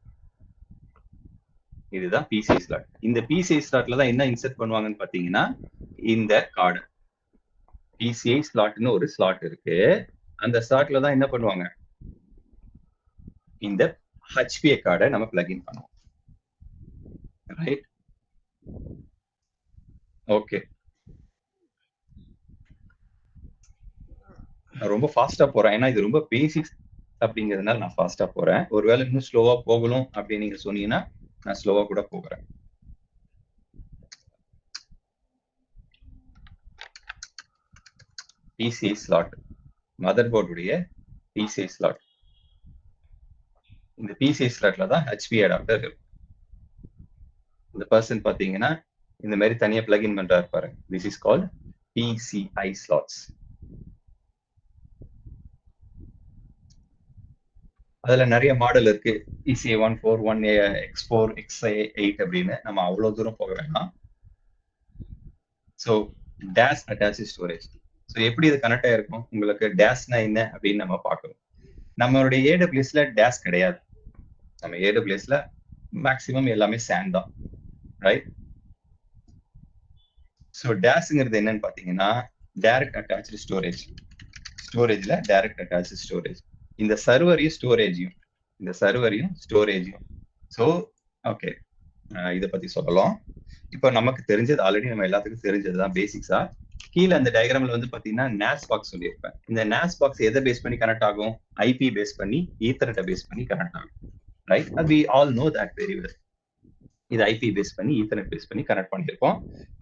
இதுதான் PCI ஸ்லாட். இந்த PCI ஸ்லாட்ல தான் என்ன இன்சர்ட் பண்ணுவாங்கன்னு பாத்தீங்கன்னா இந்த கார்டு. PCI ஸ்லாட்னு ஒரு ஸ்லாட் இருக்கு. அந்த ஸ்லாட்ல தான் என்ன பண்ணுவாங்க? இந்த HPA கார்டை நம்ம பிளக்இன் பண்ணுவோம். ரைட்? ஓகே. நான் ரொம்ப ஃபாஸ்டா போறேன், ஏன்னா இது ரொம்ப பேசிக்ஸ் அப்படிங்கிறதுனால நான் ஃபாஸ்டா போறேன். ஒருவேளை இன்னும் ஸ்லோவா போகணும் அப்படின்னு நீங்க சொன்னீங்கன்னா நான் ஸ்லோவா கூட போகிறேன். PCI ஸ்லாட், மதர் போர்டுடைய PCI ஸ்லாட். இந்த PCI ஸ்லாட்ல தான் HPA அடாப்டர் இருக்கும். இந்த பர்சன் பாத்தீங்கன்னா இந்த மாதிரி தனியா பிளக்இன் பண்றாரு பாருங்க. This is called PCI slots. அதுல நிறைய மாடல் இருக்கு. PCI 141 X4 X8 அப்படின்னு. நம்ம அவ்வளவு தூரம் போக வேண்டாம். So dash attach storage. So எப்படி இது கனெக்ட் ஆயிருக்கும்? உங்களுக்கு டேஷ்னா என்ன அப்படின்னு நம்ம பார்க்கணும். நம்மளுடைய AWSல டேஷ் கிடையாது. நம்ம AWSல மேக்சிமம் எல்லாமே SAN தான், ரைட்? ஸோ டேஷ்ங்கிறது என்னன்னு பார்த்தீங்கன்னா டைரக்ட் அட்டாச்சு ஸ்டோரேஜ். ஸ்டோரேஜ்ல டைரக்ட் அட்டாச்சு ஸ்டோரேஜ். இந்த சர்வரையும் ஸ்டோரேஜையும். ஸோ ஓகே, இதை பத்தி சொல்லலாம். இப்போ நமக்கு தெரிஞ்சது ஆல்ரெடி, நம்ம எல்லாத்துக்கும் தெரிஞ்சதுதான் பேசிக்ஸா. கீழே அந்த டயக்ராம்ல வந்து பாத்தீங்கன்னா NAS பாக்ஸ் சொல்லியிருப்பேன். இந்த NAS பாக்ஸ் எதை பேஸ் பண்ணி கனெக்ட் ஆகும்? IP பேஸ் பண்ணி, ஈத்தர்நெட்டை பேஸ் பண்ணி கனெக்ட் ஆகும், right? we all know that very well. இது IP பேஸ் பண்ணி, ஈத்தர்நெட் பேஸ் பண்ணி கனெக்ட் பண்ணியிருக்கோம்.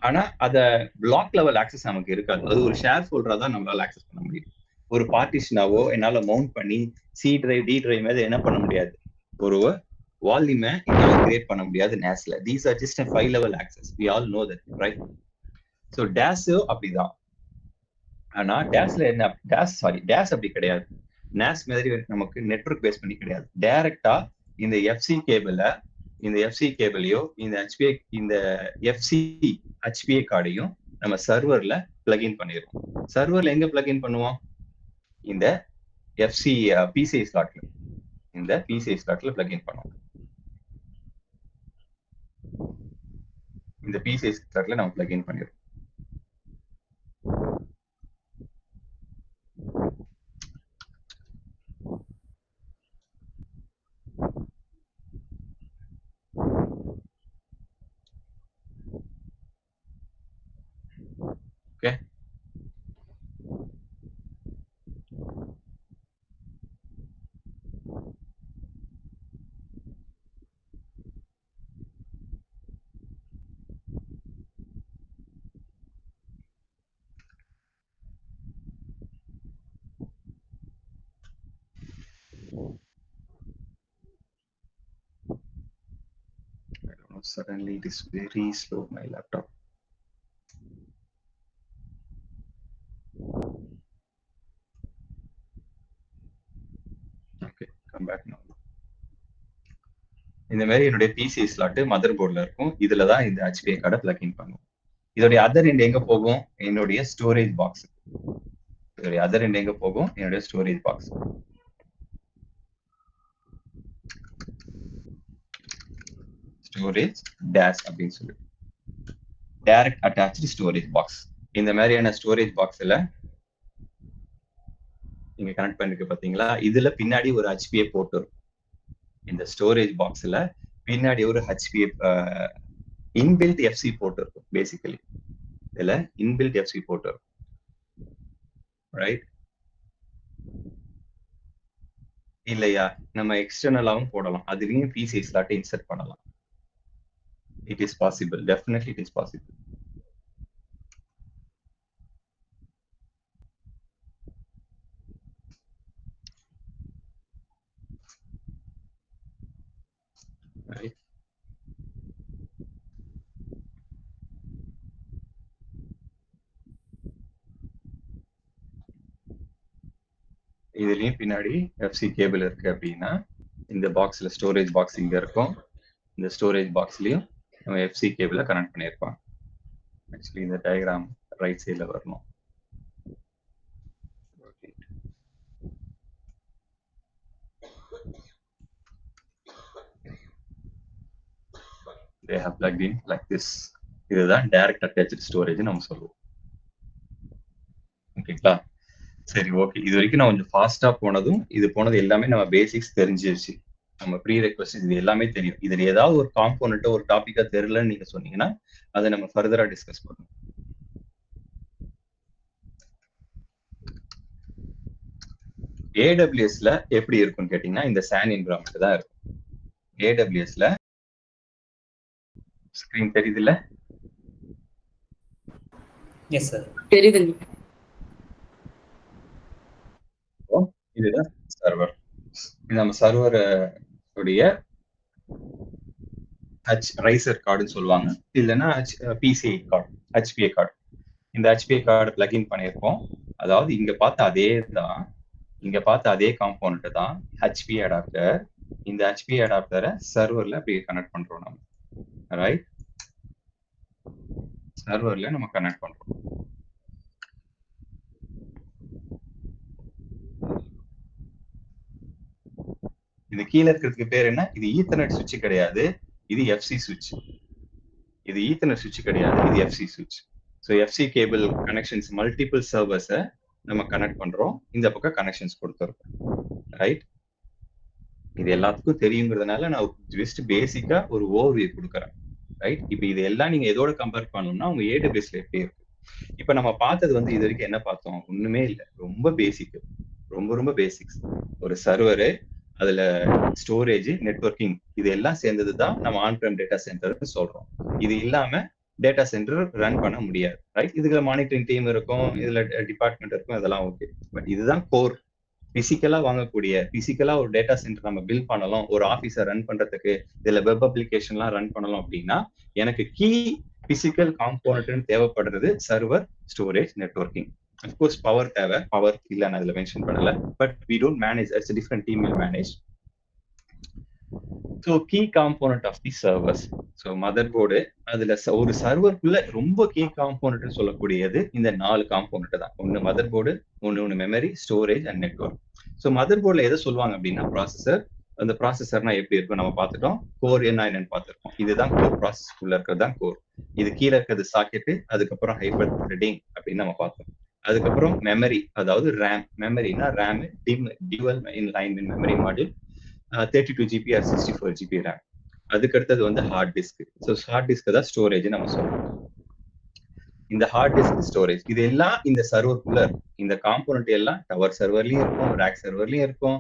ஆனா அத பிளாக் லெவல் ஆக்சஸ் நமக்கு இருக்காது. அது ஒரு ஷேர் ஃபோல்டரா தான் நம்மளால ஆக்சஸ் பண்ண முடியும். ஒரு பார்ட்டிஷனாவோ என்னால மவுண்ட் பண்ணி C டிரைவ், D டிரைவ் மாதிரி என்ன பண்ண முடியாது. ஒரு வால்யூமை என்னால கிரியேட் பண்ண முடியாது NASல. These are just a 5 level access. we all know that, right? So DAS அப்படிதான். ஆனா டேஷ்ல என்ன, டேஷ் அப்படி கிடையாது. NAS மாதிரி நமக்கு நெட்வொர்க் பேஸ் பண்ணி கிடையாது. டைரக்டா இந்த FC கேபிளையோ இந்த HPA கார்டையும் நம்ம சர்வர்ல பிளக்இன் பண்ணிடுவோம். சர்வர்ல எங்க பிளக்இன் பண்ணுவோம்? இந்த PCI ஸ்லாட்ல. இந்த PCI ஸ்லாட்ல பிளக்இன் பண்ணுவோம். இந்த PCI ஸ்லாட்ல நம்ம பிளக்இன் பண்ணிடுவோம். Okay, suddenly it is very slow, my laptop. Okay, come back now. இந்த மாதிரி என்னுடைய PCI ஸ்லாட் மதர் போர்ட்ல இருக்கும். இதுல தான் இந்த HPA கார்டை பிளக்இன் பண்ணுவோம். இதோடைய அதர் எண்ட் எங்க போகும்? என்னுடைய ஸ்டோரேஜ் பாக்ஸ். இதோடைய அதர் எண்ட் எங்க போகும்? என்னுடைய ஸ்டோரேஜ் பாக்ஸ். ஸ்டோரேஜ் டேஷ் அப்படின்னு சொல்லி டைரக்ட் அட்டாச்சு ஸ்டோரேஜ் பாக்ஸ். இந்த மாதிரியான ஸ்டோரேஜ் பாக்ஸ்ல நீங்க கனெக்ட் பண்ணிருக்கு பாத்தீங்களா? இதுல பின்னாடி ஒரு HPA போர்ட் இருக்கும். இந்த ஸ்டோரேஜ் பாக்ஸ்ல பின்னாடி ஒரு HPA இன்பில்ட் FC போர்ட் இருக்கும். பேசிக்கலி இதுல இன்பில்ட் FC போர்ட் இருக்கும், ரைட்? இல்லையா, நம்ம எக்ஸ்டர்னலாவும் போடலாம். அதுலயும் PCI ஸ்லாட் இன்சர்ட் பண்ணலாம். It is possible. Definitely it is possible. Right? இதுலயும் பின்னாடி FC கேபிள் இருக்கு அப்படின்னா இந்த பாக்ஸ்ல ஸ்டோரேஜ் பாக்ஸ் இங்க இருக்கும். இந்த ஸ்டோரேஜ் பாக்ஸ்லயும் நம்ம FC கேபிள கனெக்ட் பண்ணியிருப்பாங்க. ஆக்சுவலி இந்த டயக்ராம் ரைட் சைட்ல வரணும். They have plugged in like this. இதுதான் டைரக்ட் அட்டாச்ட் ஸ்டோரேஜ் நம்ம சொல்லுவோம். ஓகேங்களா? சரி, ஓகே. இது வரைக்கும் நான் கொஞ்சம் ஃபாஸ்டா போனதும் இது போனது எல்லாமே நம்ம பேசிக்ஸ் தெரிஞ்சிருச்சு. நம்ம ப்ரீ ரெக்வெஸ்ட் இது எல்லாமே தெரியும். இதுல ஏதாவது ஒரு காம்போனன்ட் ஒரு டாபிக்கா தெரியலன்னு நீங்க சொன்னீங்கன்னா அதை நம்ம ஃபர்தரா டிஸ்கஸ் பண்ணுவோம். AWSல எப்படி இருக்கும்னு கேட்டீங்கன்னா இந்த SAN என்விரான்மென்ட் தான் இருக்கும். AWSல ஸ்கிரீன் தெரியுது இல்ல? எஸ் சார், தெரியுதுங்க. இதுதான் சர்வர். இது நம்ம சர்வர் உடைய ரைசர் கார்டுன்னு சொல்லுவாங்க, இல்லைன்னா பிசிஐ கார்டு, ஹெச்பிஏ கார்டு. இந்த ஹெச்பிஏ கார்டு பிளக்இன் பண்ணியிருக்கோம். அதாவது இங்க பார்த்த அதே காம்போனன்ட் தான் ஹெச்பிஏ அடாப்டர். இந்த ஹெச்பிஏ அடாப்டரை சர்வர்ல அப்படி கனெக்ட் பண்றோம் நம்ம, ரைட்? சர்வர்ல நம்ம கனெக்ட் பண்றோம். இது கீழே இருக்கிறதுக்கு பேர் என்ன? இது ஈத்தர்நெட் சுவிட்ச் கிடையாது, இது எஃப்சி சுவிட்ச். இது ஈத்தர்நெட் சுவிட்ச் கிடையாது, இது எஃப்சி சுவிட்ச். So FC cable connections multiple சர்வர்ஸை நம்ம கனெக்ட் பண்றோம். இந்த பக்கம் கனெக்ஷன்ஸ் கொடுத்துருக்கோம், ரைட்? இது எல்லாத்துக்கும் தெரியுங்கிறதுனால நான் ஜஸ்ட் பேசிக்கா ஒரு ஓவர்வியூ கொடுக்குறேன், ரைட்? இப்போ இது எல்லாம் நீங்க எதோட கம்பேர் பண்ணணும்னா உங்க ஏடபிள்யூஎஸ்ல எப்படி இருக்கு. இப்ப நம்ம பார்த்தது வந்து இது வரைக்கும் என்ன பார்த்தோம்? ஒண்ணுமே இல்லை, ரொம்ப பேசிக், ரொம்ப பேசிக்ஸ். ஒரு சர்வரு, அதுல ஸ்டோரேஜ், நெட்வொர்க்கிங், இது எல்லாம் சேர்ந்ததுதான் நம்ம ஆன்-பிரம் டேட்டா சென்டர்னு சொல்றோம். இது இல்லாம டேட்டா சென்டர் ரன் பண்ண முடியாது, ரைட்? இதுல மானிட்டரிங் டீம் இருக்கும், இதுல டிபார்ட்மெண்ட் இருக்கும், அதெல்லாம் ஓகே. பட் இதுதான் கோர். பிசிக்கலா ஒரு டேட்டா சென்டர் நம்ம பில்ட் பண்ணலாம், ஒரு ஆஃபீஸை ரன் பண்றதுக்கு, இதுல வெப் அப்ளிகேஷன்லாம் ரன் பண்ணலாம் அப்படின்னா எனக்கு கீ பிசிக்கல் காம்போனன்ட் தேவைப்படுறது server, storage, networking. Of course power தேவை, பவர் இல்ல நான் இதுல மென்ஷன் பண்ணல, but we don't manage, it's a different team will manage. So key component of the servers, so motherboard, அதுல ஒரு சர்வருக்குள்ள ரொம்ப கீ காம்போனன்ட் சொல்லக்கூடியது இந்த 4 காம்போனன்ட் தான். ஒன்னு மதர்போர்டு, ஒன்னு memory, storage and network. So மதர்போர்ட்ல எதை சொல்லுவாங்க அப்படின்னா ப்ராசஸர். அந்த ப்ராசஸர்னா எப்படி இருக்கும் நம்ம பார்த்துட்டோம், கோர் என்னன்னு பார்த்துருக்கோம். இதுதான் கோர், ப்ராசஸ்க்குள்ள இருக்கிறது தான் கோர். இது கீழே இருக்கிறது சாக்கெட்டு, அதுக்கப்புறம் ஹைப்பர் த்ரெடிங் அப்படின்னு நம்ம பார்த்தோம். அதுக்கப்புறம் மெமரி, அதாவது ரேம். மெமரினா RAM, dual in line memory module, 32 GB or 64 GB RAM. அதுக்கு அடுத்தது வந்து hard disk. So hard disk தான் ஸ்டோரேஜ் நம்ம சொல்றோம். இந்த ஹார்ட் டிஸ்க், ஸ்டோரேஜ், இது எல்லாம் இந்த சர்வருக்குள்ள இருக்கும். இந்த காம்போனன்ட் எல்லாம் டவர் சர்வர்லயும் இருக்கும், ரேக் சர்வர்லயும் இருக்கும்,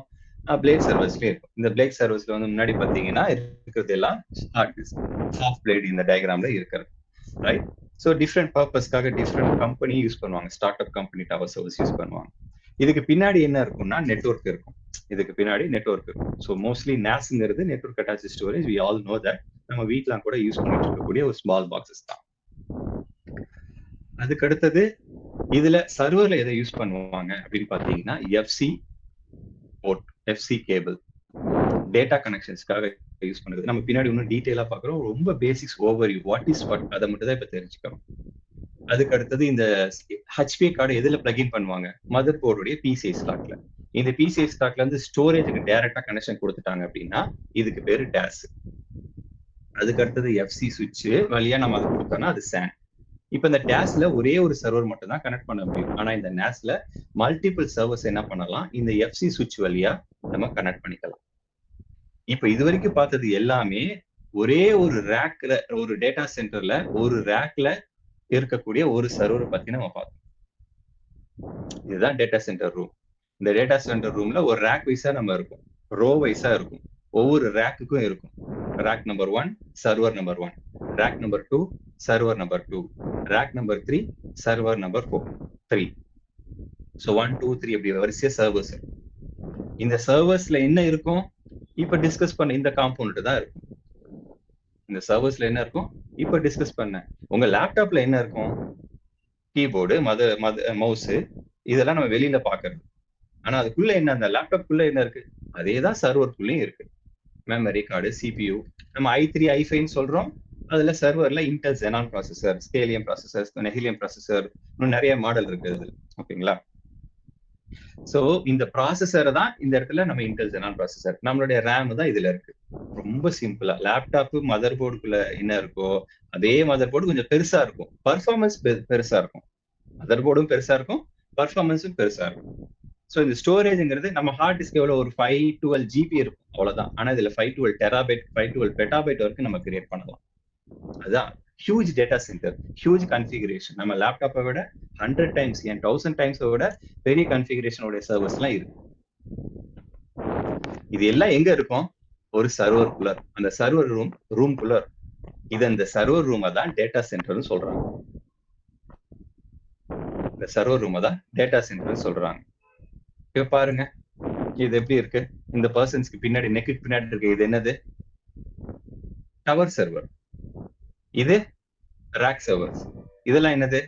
பிளேட் சர்வர்ஸ்லயும் இருக்கும். இந்த பிளேட் சர்வர்ஸ்ல வந்து முன்னாடி பாத்தீங்கன்னா இருக்கிறது எல்லாம் ஹார்ட் டிஸ்க், சாஃப்ட் பிளேட் இந்த டயக்ராம்ல இருக்கிறது, ரைட்? ஸோ டிஃப்ரெண்ட் பர்பஸ்க்காக டிஃப்ரெண்ட் கம்பெனி யூஸ் பண்ணுவாங்க. Start up company tower service use பண்ணுவாங்க. இதுக்கு பின்னாடி என்ன இருக்கும்னா நெட்வொர்க் இருக்கும். இதுக்கு பின்னாடி நெட்வொர்க் இருக்கும். ஸோ மோஸ்ட்லி NASங்கிறது network attach storage. We all know that. நம்ம வீட்ல கூட யூஸ் பண்ணிட்டு இருக்கக்கூடிய ஒரு ஸ்மால் பாக்ஸஸ் தான். அதுக்கு அடுத்தது இதுல சர்வர்ல எதை யூஸ் பண்ணுவாங்க அப்படின்னு பாத்தீங்கன்னா FC port, FC cable, data கனெக்ஷன்ஸ்க்காக யூஸ் பண்ணுறது. நம்ம பின்னாடி இன்னும் டீட்டெயிலா பாக்குறோம். ரொம்ப basics overview, what is what, அதை மட்டும் தான் இப்ப தெரிஞ்சுக்கணும். அதுக்கு அடுத்தது இந்த ஹெச்பிஏ கார்டு எதுல பிளக்இன் பண்ணுவாங்க? மதர் போர்டுடைய பிசிஐ ஸ்லாட்ல. இந்த பிசிஐ ஸ்லாட்ல இருந்து ஸ்டோரேஜுக்கு டைரக்டா கனெக்ஷன் கொடுத்துட்டாங்க அப்படின்னா இதுக்கு பேரு டேஸ். அதுக்கு அடுத்தது எஃப்சி சுவிட்ச் வழியா நம்ம அதை கொடுத்தோம்னா அது SAN. இப்ப இந்த டேஸ்ல ஒரே ஒரு சர்வர் மட்டும் தான் கனெக்ட் பண்ண முடியும். ஆனா இந்த NASல மல்டிபிள் சர்வர்ஸ் என்ன பண்ணலாம், இந்த எஃப்சி சுவிட்ச் வழியா நம்ம கனெக்ட் பண்ணிக்கலாம். இப்ப இது வரைக்கும் பார்த்தது எல்லாமே ஒரே ஒரு ரேக்ல, ஒரு டேட்டா சென்டர்ல ஒரு ரேக்ல இருக்கக்கூடிய ஒரு சர்வர் பத்தி நம்ம பார்த்தோம். இதுதான் டேட்டா சென்டர் ரூம். இந்த டேட்டா சென்டர் ரூம்ல ஒரு ரேக் வைஸா நம்ம இருக்கும், ரோ வைஸா இருக்கும். ஒவ்வொரு ரேக்குக்கும் இருக்கும் rack number 1 server number 1, rack number 2 server number 2, rack number 3 server number 3. So 1 2 3 அப்படி வரிசையா சர்வர்ஸ் இருக்கும். இந்த சர்வர்ஸ்ல என்ன இருக்கும்? இப்ப டிஸ்கஸ் பண்ண இந்த காம்போனன்ட் தான் இருக்கும். இந்த சர்வர்ஸ்ல என்ன இருக்கும் இப்ப டிஸ்கஸ் பண்ண. உங்க லேப்டாப்ல என்ன இருக்கும்? கீபோர்டு, மவுஸ், இதெல்லாம் நம்ம வெளியில பாக்குறது. ஆனா அதுக்குள்ள என்ன, அந்த லேப்டாப்குள்ள என்ன இருக்கு? அதேதான் சர்வருக்குள்ளயும் இருக்கு. Memory card, CPU. நம்ம i3 i5 சொல்றோம். அதுல சர்வர்ல இன்டெல் Xenon ப்ராசஸர், ஸ்கேலியம் ப்ராசஸர், நெஹிலியம் ப்ராசஸர், இன்னும் நிறைய மாடல் இருக்கு அதுல. ஓகேங்களா? சோ இந்த ப்ராசஸர் தான் இந்த இடத்துல நம்ம இன்டெல் Xenon ப்ராசஸர். நம்மளுடைய ரேம் தான் இதுல இருக்கு. ரொம்ப சிம்பிளா லேப்டாப் மதர் போர்டுக்குள்ள என்ன இருக்கோ அதே மதர் போர்டு கொஞ்சம் பெருசா இருக்கும், பர்ஃபார்மன்ஸ் பெருசா இருக்கும். மதர் போர்டும் பெருசா இருக்கும், பர்ஃபார்மன்ஸும் பெருசா இருக்கும். ஸோ இந்த ஸ்டோரேஜ்ங்கிறது நம்ம ஹார்ட் டிஸ்க் எவ்வளவு ஒரு 512 GB இருக்கும், அவ்வளவுதான். ஆனா இதுல 512 டெராபைட், 512 பெட்டாபைட் வரைக்கும் நம்ம கிரியேட் பண்ணலாம். அதுதான் huge data centre, huge configuration. நம்ம லேப்டாப்பை விட 100 டைம்ஸ், 1000 டைம்ஸ் விட பெரிய கன்ஃபிகரேஷனோட சர்வர்ஸ் எல்லாம் இருக்கு. இது எல்லாம் எங்க இருக்கும்? ஒரு சர்வருக்குள்ள. அந்த சர்வர் ரூம்குள்ள. இது அந்த சர்வர் ரூமை தான் டேட்டா சென்டர்னு சொல்றாங்க. இந்த சர்வர் ரூமை தான் டேட்டா சென்டர்னு சொல்றாங்க. இப்ப பாருங்க இது எப்படி இருக்கு. இந்த பர்சன்ஸ்க்கு பின்னாடி, நெக்குக்கு பின்னாடி இருக்கு, இது என்னது? டவர் சர்வர், இது ரேக் சர்வர்ஸ். இதெல்லாம் என்னது?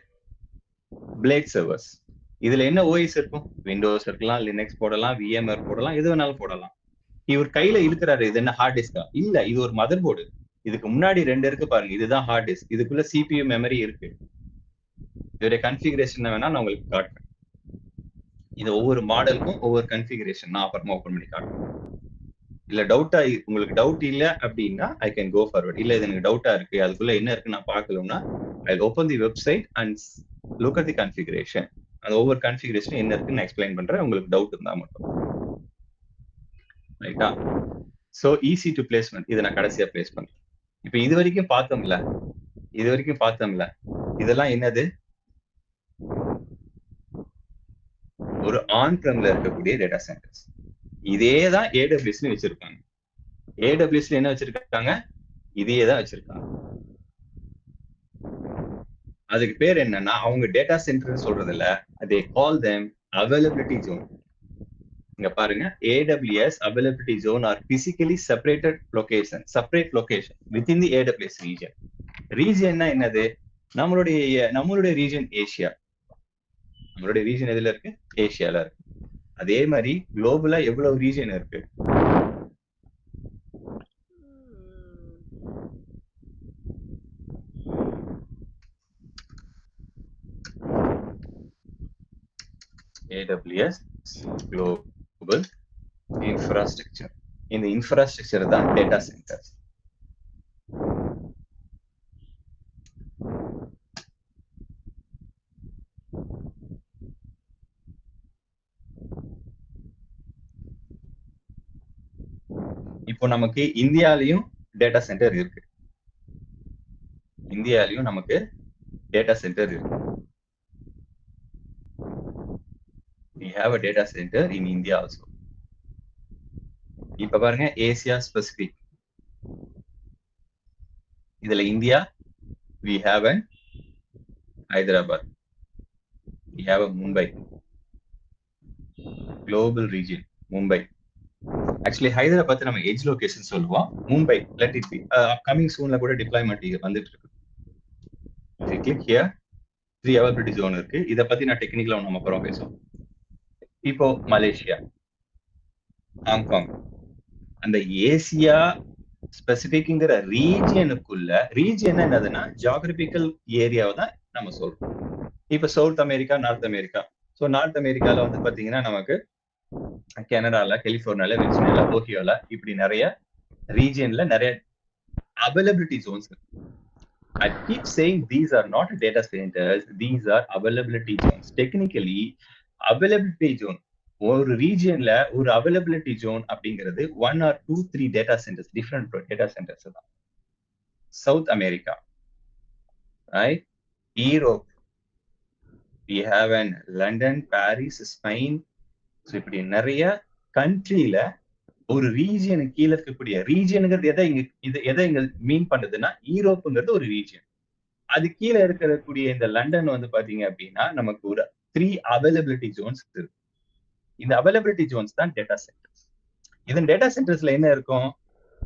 Blade servers. இதுல என்ன ஓஎஸ் இருக்கும்? விண்டோஸ் இருக்கலாம், லினக்ஸ் போடலாம், விஎம்ஆர் போடலாம், எது வேணாலும் போடலாம். இவர் கையில இருக்கிறாரு, இது என்ன ஹார்ட் டிஸ்கா? இல்ல, இது ஒரு மதர் போர்டு. இதுக்கு முன்னாடி 2 இருக்கு பாருங்க, இதுதான் ஹார்ட் டிஸ்க். இதுக்குள்ள சிபியு மெமரி இருக்கு. இதோட கன்ஃபிகரேஷன் வேணா நான் உங்களுக்கு காட்டுறேன். இது ஒவ்வொரு மாடலுக்கும் ஒவ்வொரு கன்ஃபிகரேஷன் நான் அப்புறமா ஓபன் பண்ணி காட்டுறேன். இல்ல டவுட்டா, உங்களுக்கு டவுட் இல்ல அப்படின்னா ஐ கேன் கோ ஃபார்வர்ட். இல்ல இது எனக்கு டவுட்டா இருக்கு, அதுக்குள்ள என்ன இருக்கு நான் பார்க்கணும்னா I open the website and look at the configuration. அந்த ஒவ்வொரு கன்ஃபிகரேஷன் என்ன இருக்குன்னு நான் எக்ஸ்பிளைன் பண்றேன், உங்களுக்கு டவுட் இருந்தா மட்டும். ரைட்டா? So easy to placement. இதை நான் கடைசியா பிளேஸ் பண்றேன். இப்ப இது வரைக்கும் பார்த்தோம்ல, இதெல்லாம் என்னது? ஒரு ஆன் பிரம்ல இருக்கக்கூடிய டேட்டா சென்டர்ஸ். இதேதான் ஏடபிள்யூஎஸ்ல வச்சிருக்காங்க. ஏடபிள்யூஎஸ்ல என்ன வச்சிருக்காங்க? இதேதான் வச்சிருக்காங்க. அதுக்கு பேர் என்னன்னா, அவங்க டேட்டா சென்டர் சொல்றது இல்ல, they call them availability zone. இங்க பாருங்க, AWS availability zone are physically separate location within the AWS region. ரீஜியன்னா என்னது? நம்மளுடைய ரீஜன் ஏசியா. நம்மளுடைய ரீஜன் எதுல இருக்கு? ஏசியால இருக்கு. அதே மாதிரி குளோபலா எவ்வளவு ரீஜன் இருக்கு? AWS global infrastructure. இந்த இன்ஃப்ராஸ்ட்ரக்சர் தான் டேட்டா சென்டர்ஸ். இப்போ நமக்கு இந்தியாலயும் டேட்டா சென்டர் இருக்கு. நமக்கு டேட்டா சென்டர் இருக்கு. We have a data center in India also. இப்ப பாருங்க, ஏசியா ஸ்பெசிபிக். இதுல India, we have an Hyderabad, we have a Mumbai. Global region Mumbai. Actually Hyderabad நம்ம எட்ஜ் லொகேஷன் சொல்லுவோம். Mumbai let it be. Upcoming soonல கூட deployment வந்துட்டு இருக்கு. click here, 3 availability zone இருக்கு. இத பத்தி நான் டெக்னிக்கலா நம்ம அப்புறம் பேசுவோம். இப்போ மலேசியா, ஹாங்காங், அந்த ஏசியா ஸ்பெசிபிக்ங்கிற ரீஜியனுக்குள்ள, ரீஜியன் என்னதுன்னா ஜியோகிராபிக்கல் ஏரியாவை தான் நம்ம சொல்றோம். இப்ப south America, north America. So north அமெரிக்கால வந்து பாத்தீங்கன்னா நமக்கு கனடால, கலிபோர்னியால, வெர்ஜினியால, ஓஹியோல, இப்படி நிறைய ரீஜியன்ல நிறைய availability zones இருக்கு. I keep saying these are not data centers, these are availability zones. Technically availability zone, ஒரு ரீஜியன்ல ஒரு availability zone அப்படிங்கிறது 1 or 2, 3 data centers, different data centers தான். South America, right? Europe, we have an London, Paris, Spain. இப்படி நிறைய கண்ட்ரியில ஒரு ரீஜியனுக்கு கீழே இருக்கக்கூடிய ரீஜியனுங்கிறது எதை இங்க மீன் பண்ணுதுன்னா, யூரோப்புங்கிறது ஒரு ரீஜியன். அது கீழே இருக்கக்கூடிய இந்த லண்டன் வந்து பாத்தீங்க அப்படின்னா நமக்கு ஒரு 3 availability zones இருக்கு. இந்த availability zones தான் டேட்டா சென்டர்ஸ். இதன் டேட்டா சென்டர்ஸ்ல என்ன இருக்கும்?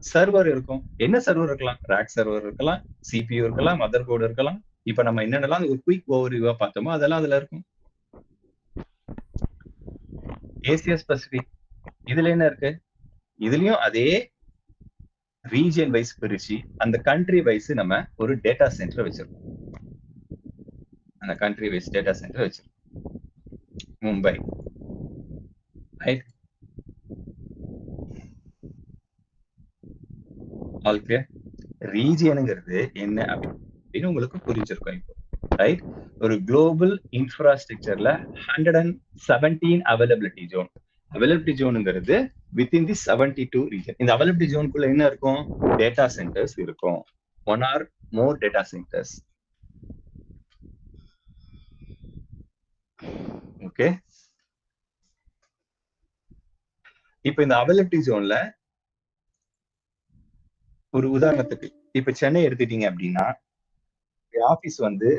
சர்வர் இருக்கும். என்ன சர்வர் இருக்கலாம்? ரேக் சர்வர் இருக்கலாம், சிபியூ இருக்கலாம், மதர் போர்டு இருக்கலாம். இப்ப நம்ம என்னென்னலாம் ஒரு குயிக் ஓவர்வியூவா பார்த்தோமோ அதெல்லாம் அதுல இருக்கும். ஏசியா ஸ்பெசிபிக், இதுல என்ன இருக்கு? இதுலயும் அதே ரீஜியன் வைஸ் பிரிச்சு அந்த கண்ட்ரி வைஸ் நம்ம ஒரு டேட்டா சென்டர் வச்சிருக்கோம். அந்த கண்ட்ரி வைஸ் டேட்டா சென்டர் வச்சிருக்கோம். மும்பை, ரைட்? ஆல்கே ரீஜியனுங்கிறது என்ன அப்படின்னு உங்களுக்கு புரிஞ்சிருக்கும் இப்போ, ரைட்? ஒரு குளோபல் இன்ஃப்ராஸ்ட்ரக்சர்ல 117 availability zone. availability zoneங்கிறது within the 72 region. இந்த availability zoneக்குள்ள என்ன இருக்கும்? டேட்டா சென்டர்ஸ் இருக்கும். 1 or more data centers. Okay, இப்ப இந்த availability zoneல ஒரு உதாரணத்துக்கு இப்ப சென்னை எடுத்துட்டீங்க அப்படின்னா, ஆபீஸ் வந்து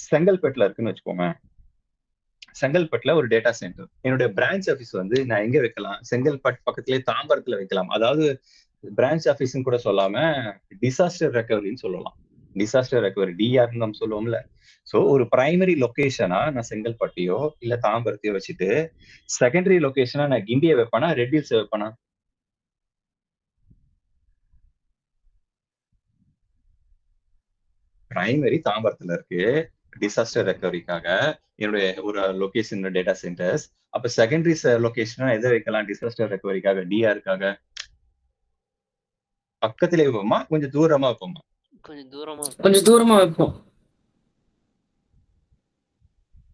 செங்கல்பட்டுல இருக்குன்னு வச்சுக்கோங்க. செங்கல்பட்டுல ஒரு டேட்டா சென்டர். என்னுடைய பிரான்ச் ஆபீஸ் வந்து நான் எங்க வைக்கலாம்? செங்கல்பட்டு பக்கத்திலே தாம்பரத்துல வைக்கலாம். அதாவது பிரான்ச் ஆஃபீஸ்ன்னு கூட சொல்லாம டிசாஸ்டர் ரெக்கவரின்னு சொல்லலாம். டிசாஸ்டர் ரெக்கவரி டிஆர்னு நம்ம சொல்லுவோம்ல. சோ ஒரு பிரைமரி லொகேஷனா நான் செங்கல்பட்டையோ இல்ல தாம்பரத்தையோ வச்சுட்டு செகண்டரி லொகேஷனா நான் கிண்டியை வைப்பேனா ரெட் ஹில்ஸ் வைப்பேனா? பிரைமரி தாம்பரத்துல இருக்கு டிசாஸ்டர் ரெக்கவரிக்காக என்னுடைய ஒரு லொகேஷன் டேட்டா சென்டர்ஸ். அப்ப செகண்டரி லொகேஷனா எதை வைக்கலாம் டிசாஸ்டர் ரெக்கவரிக்காக டிஆருக்காக? பக்கத்திலே வைப்போமா கொஞ்சம் தூரமா வைப்போமா? கொஞ்சம் தூரமா வைப்போம்.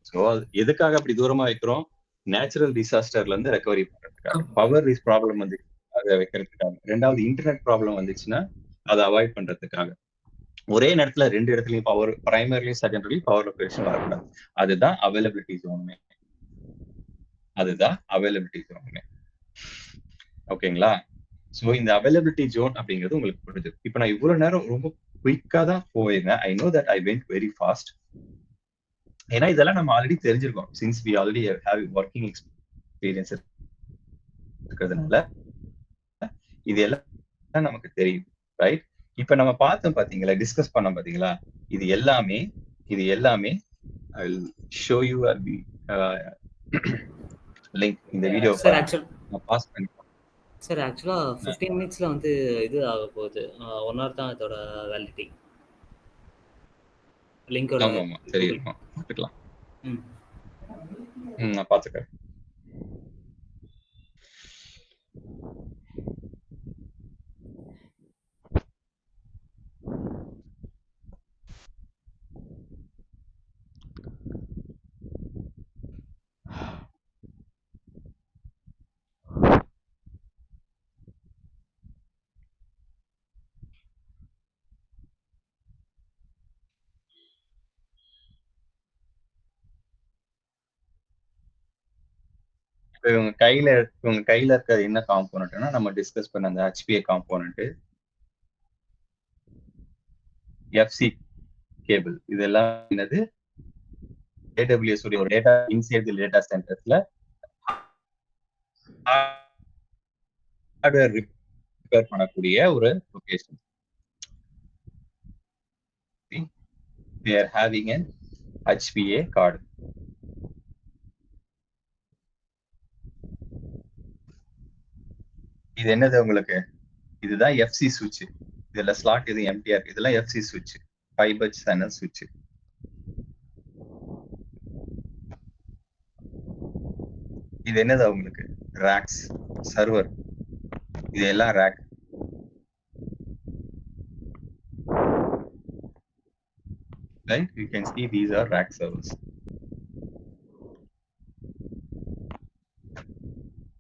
ஸோ எதுக்காக அப்படி தூரமா வைக்கிறோம்? நேச்சுரல் டிசாஸ்டர்ல இருந்து ரெக்கவரி பண்றதுக்காக. பவர் ப்ராப்ளம் வந்து அதை வைக்கிறதுக்காக. ரெண்டாவது இன்டர்நெட் ப்ராப்ளம் வந்துச்சுன்னா அதை அவாய்ட் பண்றதுக்காக. ஒரே நேரத்துல 2 இடத்துலயும் பவர் பிரைமரிலையும் செகண்டரிலையும் பவர் லொகேஷன் வரக்கூடாது. அதுதான் அவைலபிலிட்டி ஜோனுமே. அதுதான் அவைலபிலிட்டி ஜோனுமே. ஓகேங்களா? ஸோ இந்த அவைலபிலிட்டி ஜோன் அப்படிங்கிறது உங்களுக்கு புரியுது. இப்போ நான் இவ்வளவு நேரம் ரொம்ப குயிக்கா தான் போயிருந்தேன். I know that I went very fast. ஏன்னா இதெல்லாம் நம்ம ஆல்ரெடி தெரிஞ்சிருக்கோம். Since we already have working experience இருக்கிறதுனால இது எல்லாம் நமக்கு தெரியும். ரைட்? இப்ப நம்ம பார்த்தோம் பாத்தீங்களா, டிஸ்கஸ் பண்ணோம் பாத்தீங்களா, இது எல்லாமே I will show you link இந்த வீடியோ நான் பாஸ் பண்ணி சார் ஆக்சுவலா 15 மினிட்ஸ்ல வந்து இது ஆக போகுது. 1 hour தான் இதோட வேலிடிட்டி. லிங்கோட ஆமா தெரியுமா பார்த்துக்கலாம். நான் பார்த்துக்கிறேன். இவங்க கையில இருக்கிறது என்ன காம்போனன்ட்னா நம்ம டிஸ்கஸ் பண்ண அந்த HPA காம்போனன்ட், FC கேபிள், இதெல்லாம் என்னது AWS உடைய ஒரு டேட்டா இன்சைட் தி டேட்டா சென்டர்ஸ்ல ஹார்ட்வேர் ரிப்பேர் பண்ணக்கூடிய ஒரு location. they are having an HPA card. இது என்னது உங்களுக்கு? இதுதான் FC சுவிட்ச். இதுல ஸ்லாட் இது எம்டிஆர். இதெல்லாம் FC சுவிட்ச், ஃபைபர் சேனல் சுவிட்ச். இது என்னது உங்களுக்கு? Racks, server. இதெல்லாம் rack. Right? You can see these are rack servers.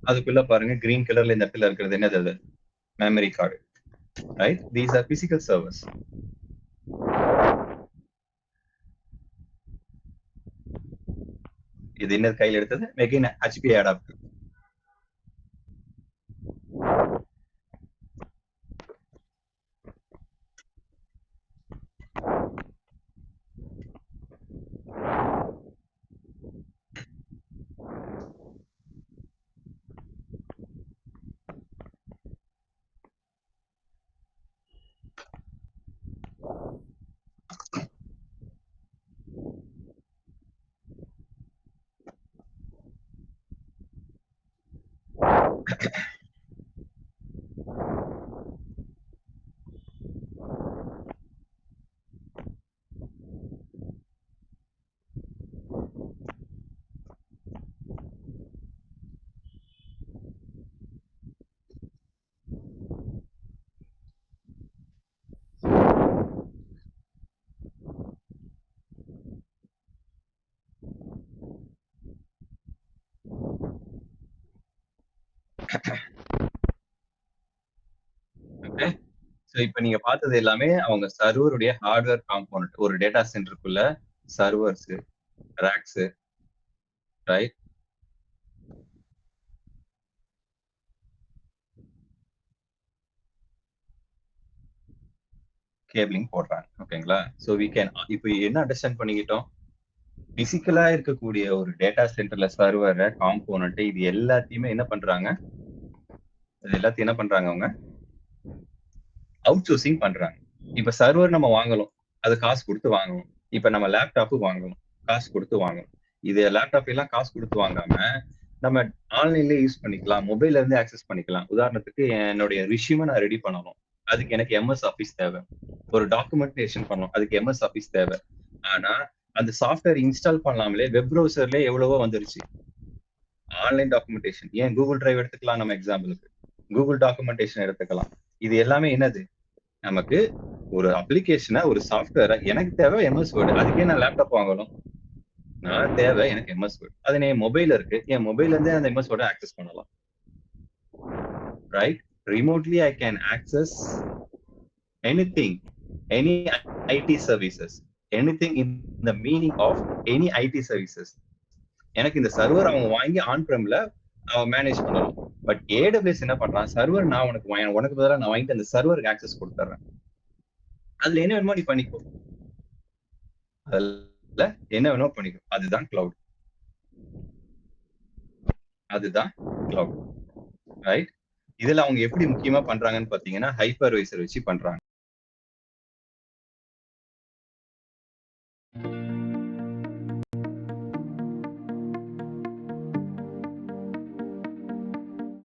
அதுக்குள்ள பாருங்க கிரீன் கலர்ல இந்த இடத்துல இருக்கிறது என்னது? அது memory card. Right? These are physical servers. இது என்ன கையில் எடுத்தது? again HPA adapter. Okay. So இப்போ நீங்க பார்த்தது எல்லாமே அவங்க சர்வருடைய ஹார்ட்வேர் காம்போனன்ட். ஒரு டேட்டா சென்டருக்குள்ள சர்வர்ஸ், ரேக்ஸ், ரைட்? கேபிளிங் போடுறாங்க. ஓகேங்களா? சோ we can இப்போ என்ன அண்டர்ஸ்டாண்ட் பண்ணிக்கிட்டோம்? பிசிக்கலா இருக்கக்கூடிய ஒரு டேட்டா சென்டர்ல சர்வர், காம்போனன்ட், இது எல்லாத்தையுமே என்ன பண்றாங்க? இது எல்லாத்தையும் என்ன பண்றாங்க அவங்க? அவுட் சோர்சிங் பண்றாங்க. இப்ப சர்வர் நம்ம வாங்கலாம், அது காசு கொடுத்து வாங்கணும். இப்ப நம்ம லேப்டாப் வாங்கணும், காசு கொடுத்து வாங்கணும். இது லேப்டாப் எல்லாம் காசு கொடுத்து வாங்காம நம்ம ஆன்லைன்ல யூஸ் பண்ணிக்கலாம், மொபைல்ல இருந்து ஆக்சஸ் பண்ணிக்கலாம். உதாரணத்துக்கு என்னுடைய ரிஷ்யூமை நான் ரெடி பண்ணணும், அதுக்கு எனக்கு எம்எஸ் ஆஃபீஸ் தேவை. ஒரு டாக்குமெண்டேஷன் பண்ணணும், அதுக்கு எம்எஸ் ஆஃபீஸ் தேவை. ஆனா அந்த சாஃப்ட்வேர் இன்ஸ்டால் பண்ணலாமலே வெப் ப்ரௌசர்ல எவ்வளவோ வந்துருச்சு. ஆன்லைன் டாக்குமெண்டேஷன், ஏன் கூகுள் டிரைவ் எடுத்துக்கலாம், நம்ம எக்ஸாம்பிளுக்கு கூகுள் டாக்குமெண்டேஷன் எடுத்துக்கலாம். இது எல்லாமே என்னது, நமக்கு ஒரு அப்ளிகேஷனை, ஒரு சாஃப்ட்வேரை, எனக்கு தேவை எம்எஸ் வேர்டு, அதுக்கே நான் லேப்டாப் வாங்கணும். நான் தேவை எனக்கு எம்எஸ் வேர்டு, அது என் மொபைல் இருக்கு, என் மொபைல்ல இருந்தே அந்த எம்எஸ் வேர்டை ஆக்சஸ் பண்ணலாம். Right? Remotely I can access anything, any IT services, anything in the meaning of any IT services. எனக்கு இந்த சர்வர் அவங்க வாங்கி ஆன் பிரம்ல மேனேஜ் பண்ணலாம். பட் ஏடபிள்யூஎஸ் என்ன பண்றான், சர்வர் நான் உனக்கு பதிலாக நான் வாங்கிட்டு அந்த சர்வருக்கு ஆக்சஸ் கொடுத்துறேன். அதுல என்ன வேணுமோ நீ பண்ணிக்கோ, அதுல என்ன வேணுமோ பண்ணிக்கோ. அதுதான் கிளவுட், அதுதான் கிளவுட். ரைட்? இதுல அவங்க எப்படி முக்கியமா பண்றாங்கன்னு பாத்தீங்கன்னா ஹைப்பர்வைசர் வச்சு பண்றாங்க.